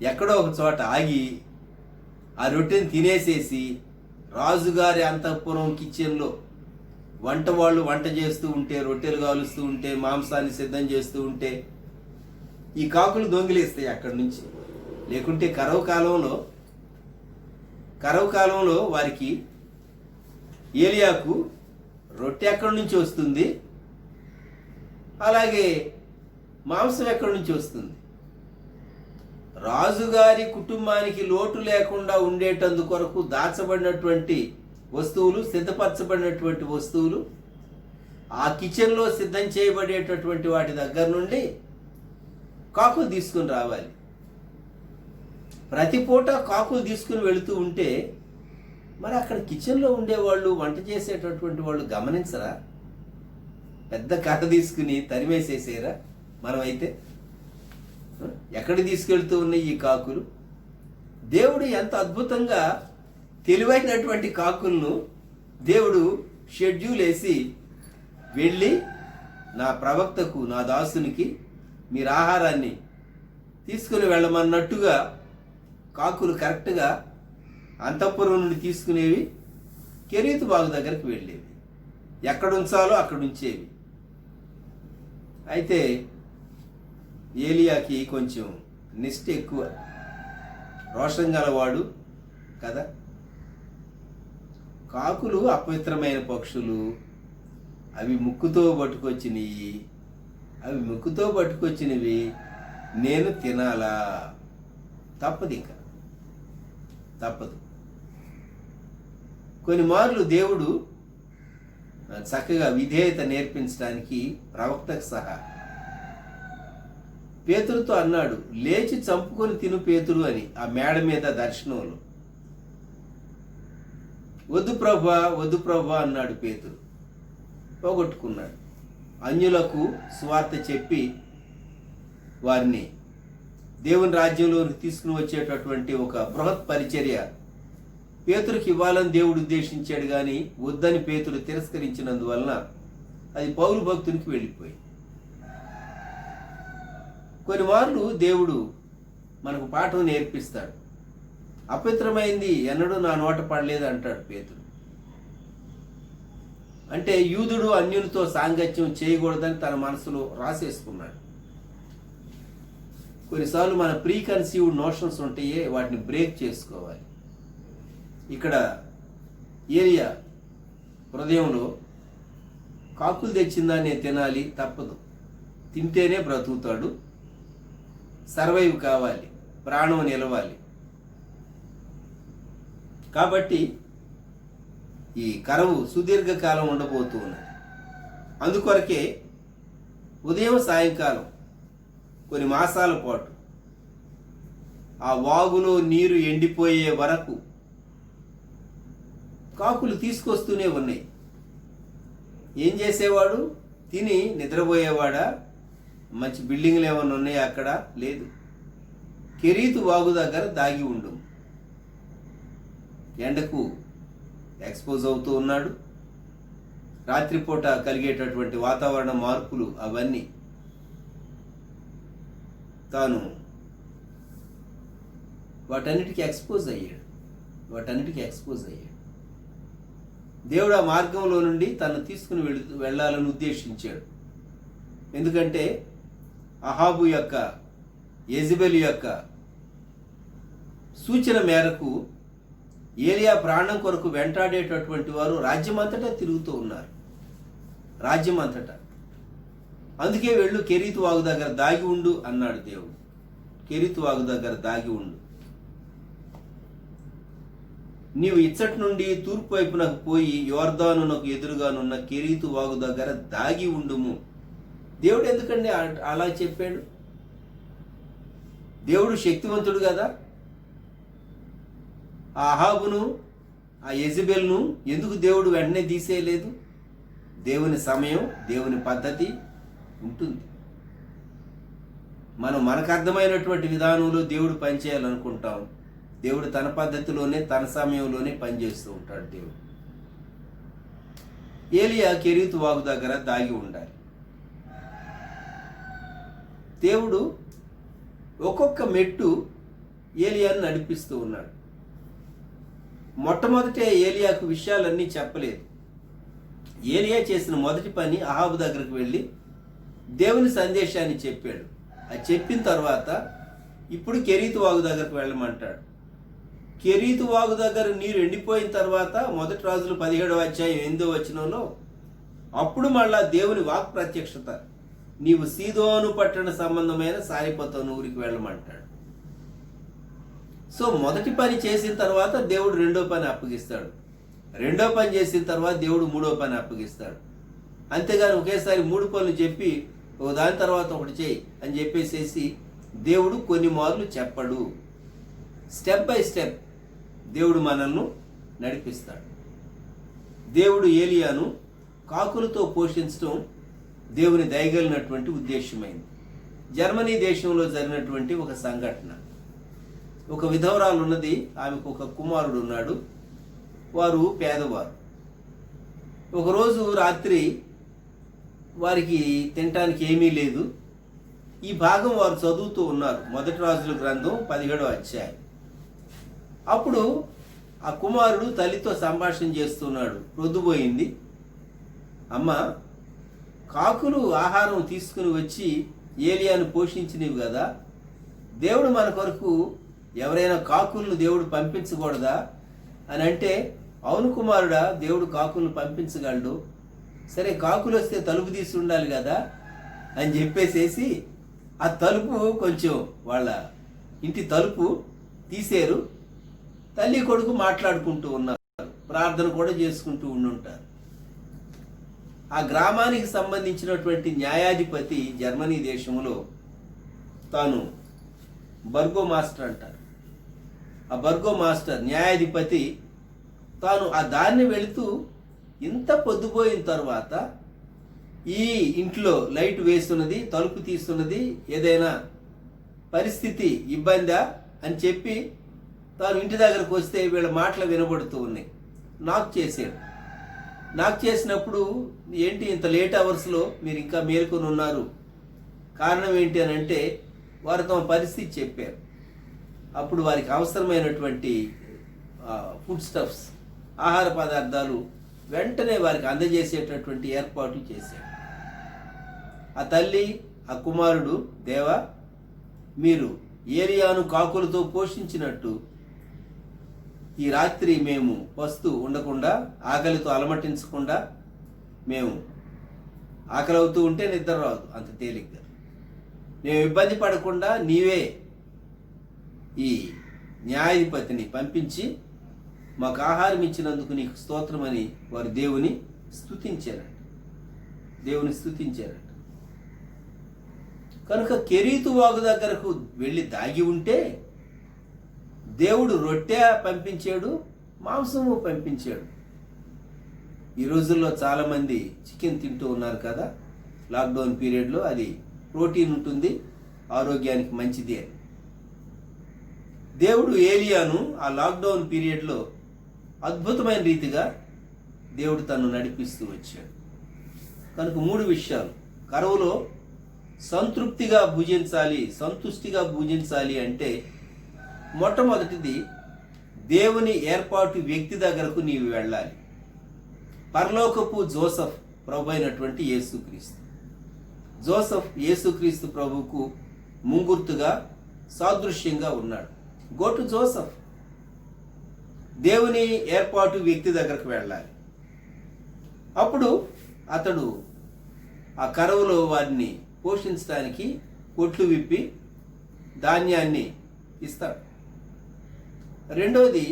ఎక్కడో ఒక చోట ఆగి ఆ రొట్టెని తినేసేసి రాజుగారి అంతఃపురం కిచెన్లో వంట వాళ్ళు వంట చేస్తూ ఉంటే, రొట్టెలు కాలుస్తూ ఉంటే, మాంసాన్ని సిద్ధం చేస్తూ ఉంటే ఈ కాకులు దొంగిలేస్తాయి అక్కడి నుంచి. లేకుంటే కరవు కాలంలో వారికి ఏలియాకు రొట్టె ఎక్కడి నుంచి వస్తుంది, అలాగే మాంసం ఎక్కడి నుంచి వస్తుంది. రాజుగారి కుటుంబానికి లోటు లేకుండా ఉండేటందు కొరకు దాచబడినటువంటి వస్తువులు, సిద్ధపరచబడినటువంటి వస్తువులు, ఆ కిచెన్లో సిద్ధం చేయబడేటటువంటి వాటి దగ్గర నుండి కాకులు తీసుకుని రావాలి. ప్రతి పూట కాకులు తీసుకుని వెళుతూ ఉంటే మరి అక్కడ కిచెన్లో ఉండేవాళ్ళు, వంట చేసేటటువంటి వాళ్ళు గమనించరా? పెద్ద కర్ర తీసుకుని తరిమేసేసారా? మనమైతే ఎక్కడ తీసుకెళ్తూ ఉన్నాయి ఈ కాకులు? దేవుడు ఎంత అద్భుతంగా తెలివైనటువంటి కాకులను దేవుడు షెడ్యూల్ వేసి, వెళ్ళి నా ప్రవక్తకు, నా దాసునికి మీరు ఆహారాన్ని తీసుకుని వెళ్ళమన్నట్టుగా కాకులు కరెక్ట్గా అంతఃపురం నుండి తీసుకునేవి, కెరీతు బాగు దగ్గరికి వెళ్ళేవి, ఎక్కడ ఉంచాలో అక్కడ ఉంచేవి. అయితే ఏలియాకి కొంచెం నిష్ఠ ఎక్కువ, రోషం గలవాడు కదా. కాకులు అపవిత్రమైన పక్షులు, అవి ముక్కుతో పట్టుకొచ్చినవి నేను తినాలా? తప్పదు. కొన్ని మార్లు దేవుడు చక్కగా విధేయత నేర్పించడానికి ప్రవక్తకు సహా పేతురుతో అన్నాడు, లేచి చంపుకొని తిను పేతురు అని, ఆ మేడ మీద దర్శనంలో. వద్దు ప్రభా అన్నాడు పేతురు. పోగొట్టుకున్నాడు. అన్యులకు సువార్త చెప్పి వారిని దేవుని రాజ్యంలోకి తీసుకుని వచ్చేటటువంటి ఒక బృహత్ పరిచర్య పేతురుకి ఇవ్వాలని దేవుడు ఉద్దేశించాడు. కానీ వద్దని పేతురు తిరస్కరించినందువలన అది పౌలు భక్తునికి వెళ్ళిపోయింది. కొన్ని మార్లు దేవుడు మనకు పాఠం నేర్పిస్తాడు. అపవిత్రమైంది ఎన్నడూ నా నోట పడలేదు అంటాడు పేతురు. అంటే యూదుడు అన్యులతో సాంగత్యం చేయకూడదని తన మనసులో రాసేసుకున్నాడు. కొన్నిసార్లు మన ప్రీ కన్సీవ్డ్ నోషన్స్ ఉంటాయే, వాటిని బ్రేక్ చేసుకోవాలి. ఇక్కడ ఏలియా హృదయంలో కాకులు తెచ్చిందాన్ని తినాలి, తప్పదు, తింటేనే బ్రతుకుతాడు, సర్వైవ్ కావాలి, ప్రాణం నిలవాలి. కాబట్టి ఈ కరువు సుదీర్ఘకాలం ఉండబోతూ ఉన్నది. అందుకొరకే ఉదయం సాయంకాలం కొన్ని మాసాల పాటు ఆ వాగులో నీరు ఎండిపోయే వరకు కాకులు తీసుకొస్తూనే ఉన్నాయి. ఏం చేసేవాడు? తిని నిద్రపోయేవాడా? మంచి బిల్డింగ్లు ఏమైనా ఉన్నాయా అక్కడ? లేదు. కెరీతు వాగు దగ్గర దాగి ఉండు. ఎండకు ఎక్స్పోజ్ అవుతూ ఉన్నాడు. రాత్రిపూట కలిగేటటువంటి వాతావరణ మార్పులు అవన్నీ తాను వాటన్నిటికీ ఎక్స్పోజ్ అయ్యాడు. దేవుడు ఆ మార్గంలో నుండి తను తీసుకుని వెళ్ళాలని ఉద్దేశించాడు. ఎందుకంటే అహాబు యొక్క, యెజబెలు యొక్క సూచన మేరకు ఏలియా ప్రాణం కొరకు వెంటాడేటటువంటి వారు రాజ్యమంతటా తిరుగుతూ ఉన్నారు. అందుకే వెళ్ళు, కెరీతు వాగు దగ్గర దాగి ఉండు అన్నాడు దేవుడు. కెరీతు వాగు దగ్గర దాగి ఉండు. నీవు ఇచ్చటి నుండి తూర్పు వైపునకు పోయి యోర్దానునకు ఎదురుగానున్న కెరీతు వాగు దగ్గర దాగి ఉండుము. దేవుడు ఎందుకండి అలా చెప్పాడు? దేవుడు శక్తివంతుడు కదా. ఆ అహాబును, ఆ యెజబెల్ను ఎందుకు దేవుడు వెంటనే తీసేయలేదు? దేవుని సమయం, దేవుని పద్ధతి ఉంటుంది. మనకు అర్థమైనటువంటి విధానంలో దేవుడు పనిచేయాలనుకుంటాం. దేవుడు తన పద్ధతిలోనే తన సమయంలోనే పనిచేస్తూ ఉంటాడు దేవుడు. ఏలియా కెరీతు వాగు దగ్గర దాగి ఉండాలి. దేవుడు ఒక్కొక్క మెట్టు ఏలియాను నడిపిస్తూ ఉన్నాడు. మొట్టమొదటే ఏలియాకు విషయాలన్నీ చెప్పలేదు. ఏలియా చేసిన మొదటి పని అహాబు దగ్గరకు వెళ్ళి దేవుని సందేశాన్ని చెప్పాడు. అది చెప్పిన తర్వాత ఇప్పుడు కెరీతు వాగు దగ్గరకు వెళ్ళమంటాడు. కెరీతు వాగు దగ్గర నీరు ఎండిపోయిన తర్వాత 1 రాజులు 17వ అధ్యాయం 8వ వచనంలో అప్పుడు మళ్ళా దేవుని వాక్ ప్రత్యక్షత, నీవు సీదోను పట్టణ సంబంధమైన సారిపోతాను ఊరికి వెళ్ళమంటాడు. సో మొదటి పని చేసిన తర్వాత దేవుడు రెండో పని అప్పగిస్తాడు. రెండో పని చేసిన తర్వాత దేవుడు మూడో పని అప్పగిస్తాడు. అంతేగాని ఒకేసారి 3 పనులు చెప్పి దాని తర్వాత ఒకటి చేయి అని చెప్పేసేసి దేవుడు కొన్ని మార్లు చెప్పడు. స్టెప్ బై స్టెప్ దేవుడు మనల్ని నడిపిస్తాడు. దేవుడు ఏలియాను కాకులతో పోషించడం దేవుని దయగలిగినటువంటి ఉద్దేశమైంది. జర్మనీ దేశంలో జరిగినటువంటి ఒక సంఘటన. ఒక విధవరాలు ఉన్నది, ఆమెకు ఒక కుమారుడు ఉన్నాడు. వారు పేదవారు. ఒకరోజు రాత్రి వారికి తినటానికి ఏమీ లేదు. ఈ భాగం వారు చదువుతూ ఉన్నారు, 1 రాజుల గ్రంథం 17వ అధ్యాయం. అప్పుడు ఆ కుమారుడు తల్లితో సంభాషణ చేస్తున్నాడు. ప్రొద్దుపోయింది. అమ్మ, కాకులు ఆహారం తీసుకుని వచ్చి ఏలియాను పోషించినవి కదా, దేవుడు మన కొరకు ఎవరైనా కాకులను దేవుడు పంపించకూడదా అని అంటే, అవును కుమారుడా, దేవుడు కాకులను పంపించగలడు. సరే, కాకులు వస్తే తలుపు తీసి ఉండాలి కదా అని చెప్పేసేసి ఆ తలుపు కొంచెం వాళ్ళ ఇంటి తలుపు తీసేరు. తల్లి కొడుకు మాట్లాడుకుంటూ ఉన్నారు, ప్రార్థన కూడా చేసుకుంటూ ఉండుంటారు. ఆ గ్రామానికి సంబంధించినటువంటి న్యాయాధిపతి జర్మనీ దేశంలో, తాను బర్గో మాస్టర్ అంటారు. ఆ బర్గో మాస్టర్ న్యాయాధిపతి తాను ఆ దారిని వెళుతూ ఇంత పొద్దుపోయిన తర్వాత ఈ ఇంట్లో లైట్ వేస్తున్నది, తలుపు తీస్తున్నది, ఏదైనా పరిస్థితి ఇబ్బందా అని చెప్పి తాను ఇంటి దగ్గరకు వస్తే వీళ్ళ మాటలు వినబడుతూ ఉన్నాయి. నాకు చేసాడు. నాకు చేసినప్పుడు, ఏంటి ఇంత లేట్ అవర్స్లో మీరు ఇంకా మేలుకొని ఉన్నారు, కారణం ఏంటి అని అంటే వారు తమ పరిస్థితి చెప్పారు. అప్పుడు వారికి అవసరమైనటువంటి ఫుడ్ స్టఫ్స్, ఆహార పదార్థాలు వెంటనే వారికి అందజేసేటటువంటి ఏర్పాట్లు చేశాడు. ఆ తల్లి, ఆ కుమారుడు, దేవా, మీరు ఏలియాను కాకులతో పోషించినట్టు ఈ రాత్రి మేము వస్తూ ఉండకుండా, ఆకలితో అలమటించకుండా, మేము ఆకలి అవుతూ ఉంటే నిద్ర రాదు అంత తేలిగ్గా, మేము ఇబ్బంది పడకుండా నీవే ఈ న్యాయాధిపతిని పంపించి మాకు ఆహారం ఇచ్చినందుకు నీకు స్తోత్రమని వారు దేవుని స్తుతించారట. కనుక కెరీతు వాగు దగ్గరకు వెళ్ళి దాగి ఉంటే దేవుడు రొట్టె పంపించాడు, మాంసము పంపించాడు. ఈ రోజుల్లో చాలామంది చికెన్ తింటూ ఉన్నారు కదా, లాక్డౌన్ పీరియడ్లో. అది ప్రోటీన్ ఉంటుంది, ఆరోగ్యానికి మంచిది అని. దేవుడు ఏలియాను ఆ లాక్డౌన్ పీరియడ్లో అద్భుతమైన రీతిగా దేవుడు తను నడిపిస్తూ వచ్చాడు. కనుక 3 విషయాలు. కరువులో సంతృప్తిగా భుజించాలి, సంతుష్టిగా భుజించాలి అంటే మొట్టమొదటిది, దేవుని ఏర్పాటు వ్యక్తి దగ్గరకు నీవు వెళ్ళాలి. పరలోకపు జోసఫ్ ప్రభు అయినటువంటి యేసుక్రీస్తు. జోసఫ్ యేసుక్రీస్తు ప్రభువుకు ముంగుర్తుగా, సాదృశ్యంగా ఉన్నాడు. Go to Joseph. దేవుని ఏర్పాటు వ్యక్తి దగ్గరకు వెళ్ళాలి. అప్పుడు అతడు ఆ కరువులో వారిని పోషించడానికి కొట్లు విప్పి ధాన్యాన్ని ఇస్తాడు. రెండోది,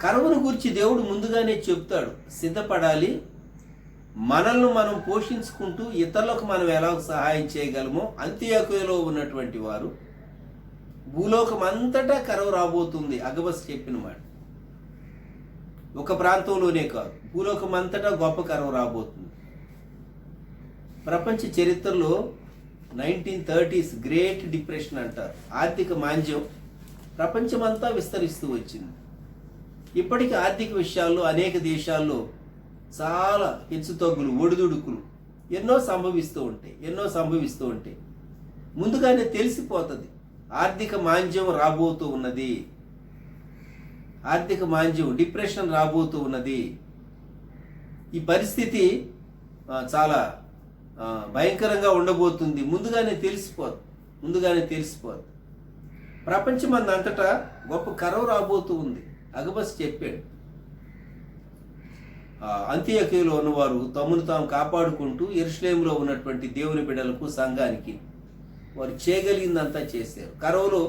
కరువును గురించి దేవుడు ముందుగానే చెప్తాడు, సిద్ధపడాలి. మనల్ని మనం పోషించుకుంటూ ఇతరులకు మనం ఎలా సహాయం చేయగలమో, అంత్యోక్యలో ఉన్నటువంటి వారు, భూలోకం అంతటా కరువు రాబోతుంది. అగబస్ చెప్పిన మాట. ఒక ప్రాంతంలోనే కాదు, భూలోకం అంతటా గొప్ప కరువు రాబోతుంది. ప్రపంచ చరిత్రలో 1930s గ్రేట్ డిప్రెషన్ అంటారు, ఆర్థిక మాంద్యం ప్రపంచమంతా విస్తరిస్తూ వచ్చింది. ఇప్పటికీ ఆర్థిక విషయాల్లో అనేక దేశాల్లో చాలా హెచ్చుతగ్గులు, ఒడిదుడుకులు ఎన్నో సంభవిస్తూ ఉంటాయి. ముందుగానే తెలిసిపోతుంది ఆర్థిక మాంద్యం రాబోతూ ఉన్నది, ఆర్థిక మాంద్యం, డిప్రెషన్ రాబోతూ ఉన్నది. ఈ పరిస్థితి చాలా భయంకరంగా ఉండబోతుంది. ముందుగానే తెలిసిపోదు. ప్రపంచమందంతటా గొప్ప కరువు రాబోతూ ఉంది. అగబస్ చెప్పాడు. అంత్యోక్యలో ఉన్నవారు తమను తాము కాపాడుకుంటూ యెరూషలేములో ఉన్నటువంటి దేవుని బిడ్డలకు, సంఘానికి వారు చేయగలిగిందంతా చేశారు. కరువులో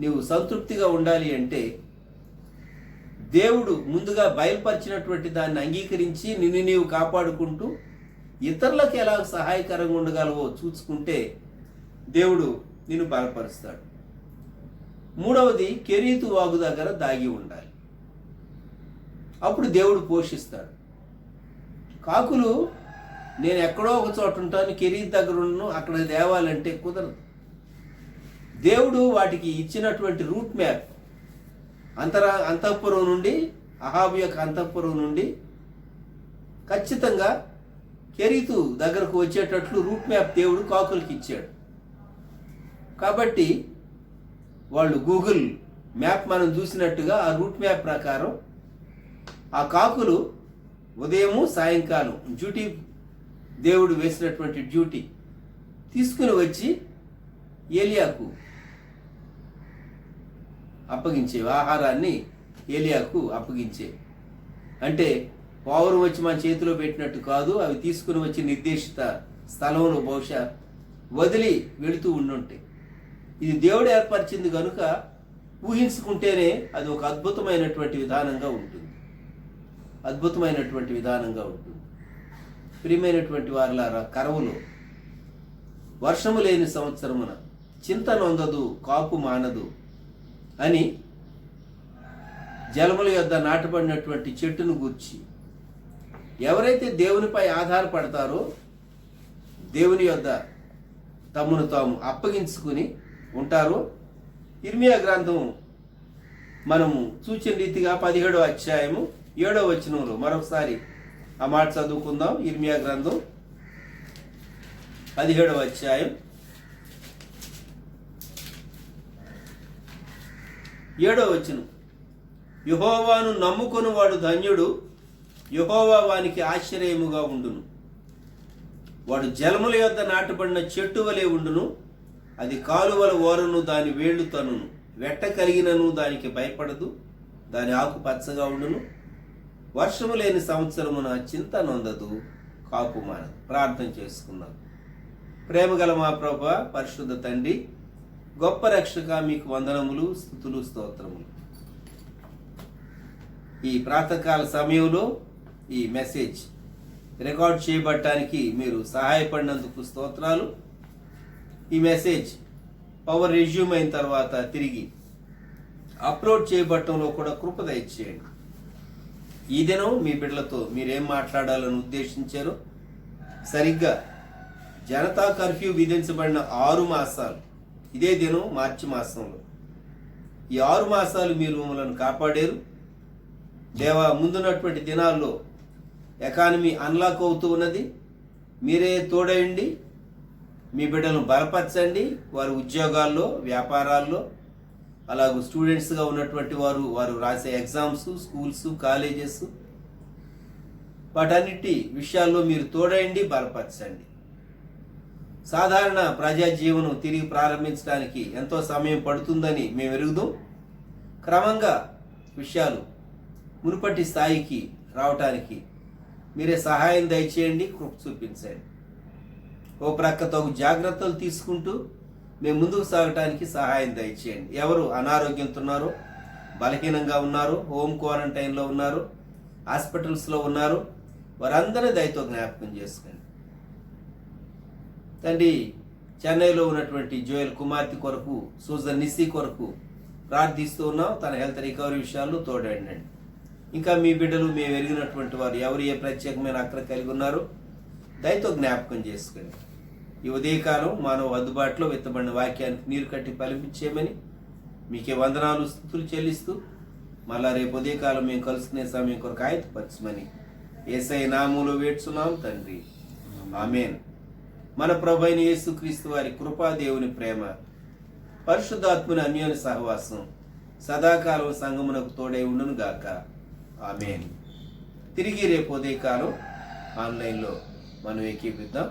నీవు సంతృప్తిగా ఉండాలి అంటే దేవుడు ముందుగా బయలుపరిచినటువంటి దాన్ని అంగీకరించి నిన్ను నీవు కాపాడుకుంటూ ఇతరులకు ఎలా సహాయకరంగా ఉండగలవో చూసుకుంటే దేవుడు నిన్ను బలపరుస్తాడు. మూడవది, కెరీతు వాగు దగ్గర దాగి ఉండాలి. అప్పుడు దేవుడు పోషిస్తాడు. కాకులు నేను ఎక్కడో ఒక చోట ఉంటాను, కెరీతు దగ్గర ఉండను, అక్కడ తేవాలంటే కుదరదు. దేవుడు వాటికి ఇచ్చినటువంటి రూట్ మ్యాప్, అంతఃపురం నుండి, అహాబు యొక్క అంతఃపురం నుండి ఖచ్చితంగా కెరీతు దగ్గరకు వచ్చేటట్లు రూట్ మ్యాప్ దేవుడు కాకులకి ఇచ్చాడు. కాబట్టి వాళ్ళు గూగుల్ మ్యాప్ మనం చూసినట్టుగా ఆ రూట్ మ్యాప్ ప్రకారం ఆ కాకులు ఉదయము సాయంకాలం డ్యూటీ, దేవుడు వేసినటువంటి డ్యూటీ తీసుకుని వచ్చి ఏలియాకు అప్పగించేవి, ఆహారాన్ని ఏలియాకు అప్పగించేవి. అంటే పౌరం వచ్చి మన చేతిలో పెట్టినట్టు కాదు, అవి తీసుకుని వచ్చి నిర్దేశిత స్థలంలో బహుశా వదిలి వెళుతూ ఉండుంటాయి. ఇది దేవుడు ఏర్పరిచింది కనుక ఊహించుకుంటేనే అది ఒక అద్భుతమైనటువంటి విధానంగా ఉంటుంది. ప్రియమైనటువంటి వారలారా, కరువులో వర్షము లేని సంవత్సరమున చింత నొందదు, కాపు మానదు అని జలముల యొద్ద నాటబడినటువంటి చెట్టును గూర్చి ఎవరైతే దేవునిపై ఆధారపడతారో, దేవుని యొద్ద తమను తాము అప్పగించుకుని ఉంటారో, ఇర్మియా గ్రంథం మనము సూచన రీతిగా 17వ అధ్యాయము 7వ వచనంలో మరొకసారి ఆ మాట చదువుకుందాం. ఇర్మియా గ్రంథం 17వ అధ్యాయం 7వ వచనం, యెహోవాను నమ్ముకొని వాడు ధన్యుడు, యెహోవా వానికి ఆశ్చర్యముగా ఉండును. వాడు జలముల యొద్ద నాటబడిన చెట్టు వలె ఉండును, అది కాలువల ఓరను దాని వేళ్లు తనును, వెట్ట కలిగినను దానికి భయపడదు, దాని ఆకు పచ్చగా ఉండును. వర్షము లేని సంవత్సరమున చింత నొందదు, కాపు మానదు. ప్రార్థన చేసుకుందాం. ప్రేమగల మా ప్రభువా, పరిశుద్ధ తండ్రి, గొప్ప రక్షక, మీకు వందనములు, స్తుతులు, స్తోత్రములు. ఈ ప్రాతకాల సమయంలో ఈ మెసేజ్ రికార్డ్ చేయబడటానికి మీరు సహాయపడినందుకు స్తోత్రాలు. ఈ మెసేజ్ పవర్ రెజ్యూమ్ అయిన తర్వాత తిరిగి అప్లోడ్ చేయబడటంలో కూడా కృప దయచేయండి. ఈ దినం మీ బిడ్డలతో మీరేం మాట్లాడాలని ఉద్దేశించారో సరిగ్గా జనతా కర్ఫ్యూ విధించబడిన 6 మాసాలు, ఇదే దినం మార్చి మాసంలో ఈ 6 మాసాలు మీరు మమ్మల్ని కాపాడారు దేవా. ముందున్నటువంటి దినాల్లో ఎకానమీ అన్లాక్ అవుతూ ఉన్నది. మీరే తోడయండి, మీ బిడ్డలను బలపరచండి. వారి ఉద్యోగాల్లో, వ్యాపారాల్లో, అలాగే స్టూడెంట్స్గా ఉన్నటువంటి వారు రాసే ఎగ్జామ్స్, స్కూల్స్, కాలేజెస్, వాటన్నిటి విషయాల్లో మీరు తోడయండి, బలపరచండి. సాధారణ ప్రజా జీవనం తిరిగి ప్రారంభించడానికి ఎంతో సమయం పడుతుందని మేము ఎరుగుదాం. క్రమంగా విషయాలు మునుపటి స్థాయికి రావటానికి మీరే సహాయం దయచేయండి, కృప చూపించండి. ఓ ప్రక్క తగు జాగ్రత్తలు తీసుకుంటూ మేము ముందుకు సాగటానికి సహాయం దయచేయండి. ఎవరు అనారోగ్యంతో ఉన్నారో, బలహీనంగా ఉన్నారో, హోమ్ క్వారంటైన్లో ఉన్నారో, హాస్పిటల్స్లో ఉన్నారో, వారందరినీ దయతో జ్ఞాపకం చేసుకోండి తండ్రి. చెన్నైలో ఉన్నటువంటి జోయల్ కుమార్తె కొరకు, సూజన్ నిస్సీ కొరకు ప్రార్థిస్తూ ఉన్నాం. తన హెల్త్ రికవరీ విషయాల్లో తోడండి. ఇంకా మీ బిడ్డలు మేము ఎరిగినటువంటి వారు ఎవరు ఏ ప్రత్యేకమైన అక్కడ కలిగి ఉన్నారో దయతో జ్ఞాపకం చేసుకోండి. ఈ ఉదయకాలం మానవ అందుబాటులో విత్తబడిన వాక్యానికి నీరు కట్టి ఫలించేయమని మీకే వందనాలు స్తుతులు చెల్లిస్తూ మళ్ళా రేపు ఉదయకాలం మేము కలుసుకునే సమయం కొరకు ఆయతపరచమని యేసయ్య నామములో వేడుచున్నాం తండ్రి, ఆమేన్. మన ప్రభువైన యేసుక్రీస్తు వారి కృపా, దేవుని ప్రేమ, పరిశుద్ధాత్మని అన్యోన్య సహవాసం సదాకాలం సంగమునకు తోడై ఉండును గాక, ఆమేన్. తిరిగి రేపు ఉదయకాలం ఆన్లైన్లో మనం ఏకీపిద్దాం.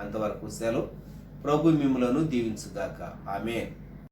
అంతవరకు సెలవు. ప్రభు మిమ్ములను దీవించుగాక, ఆమేన్.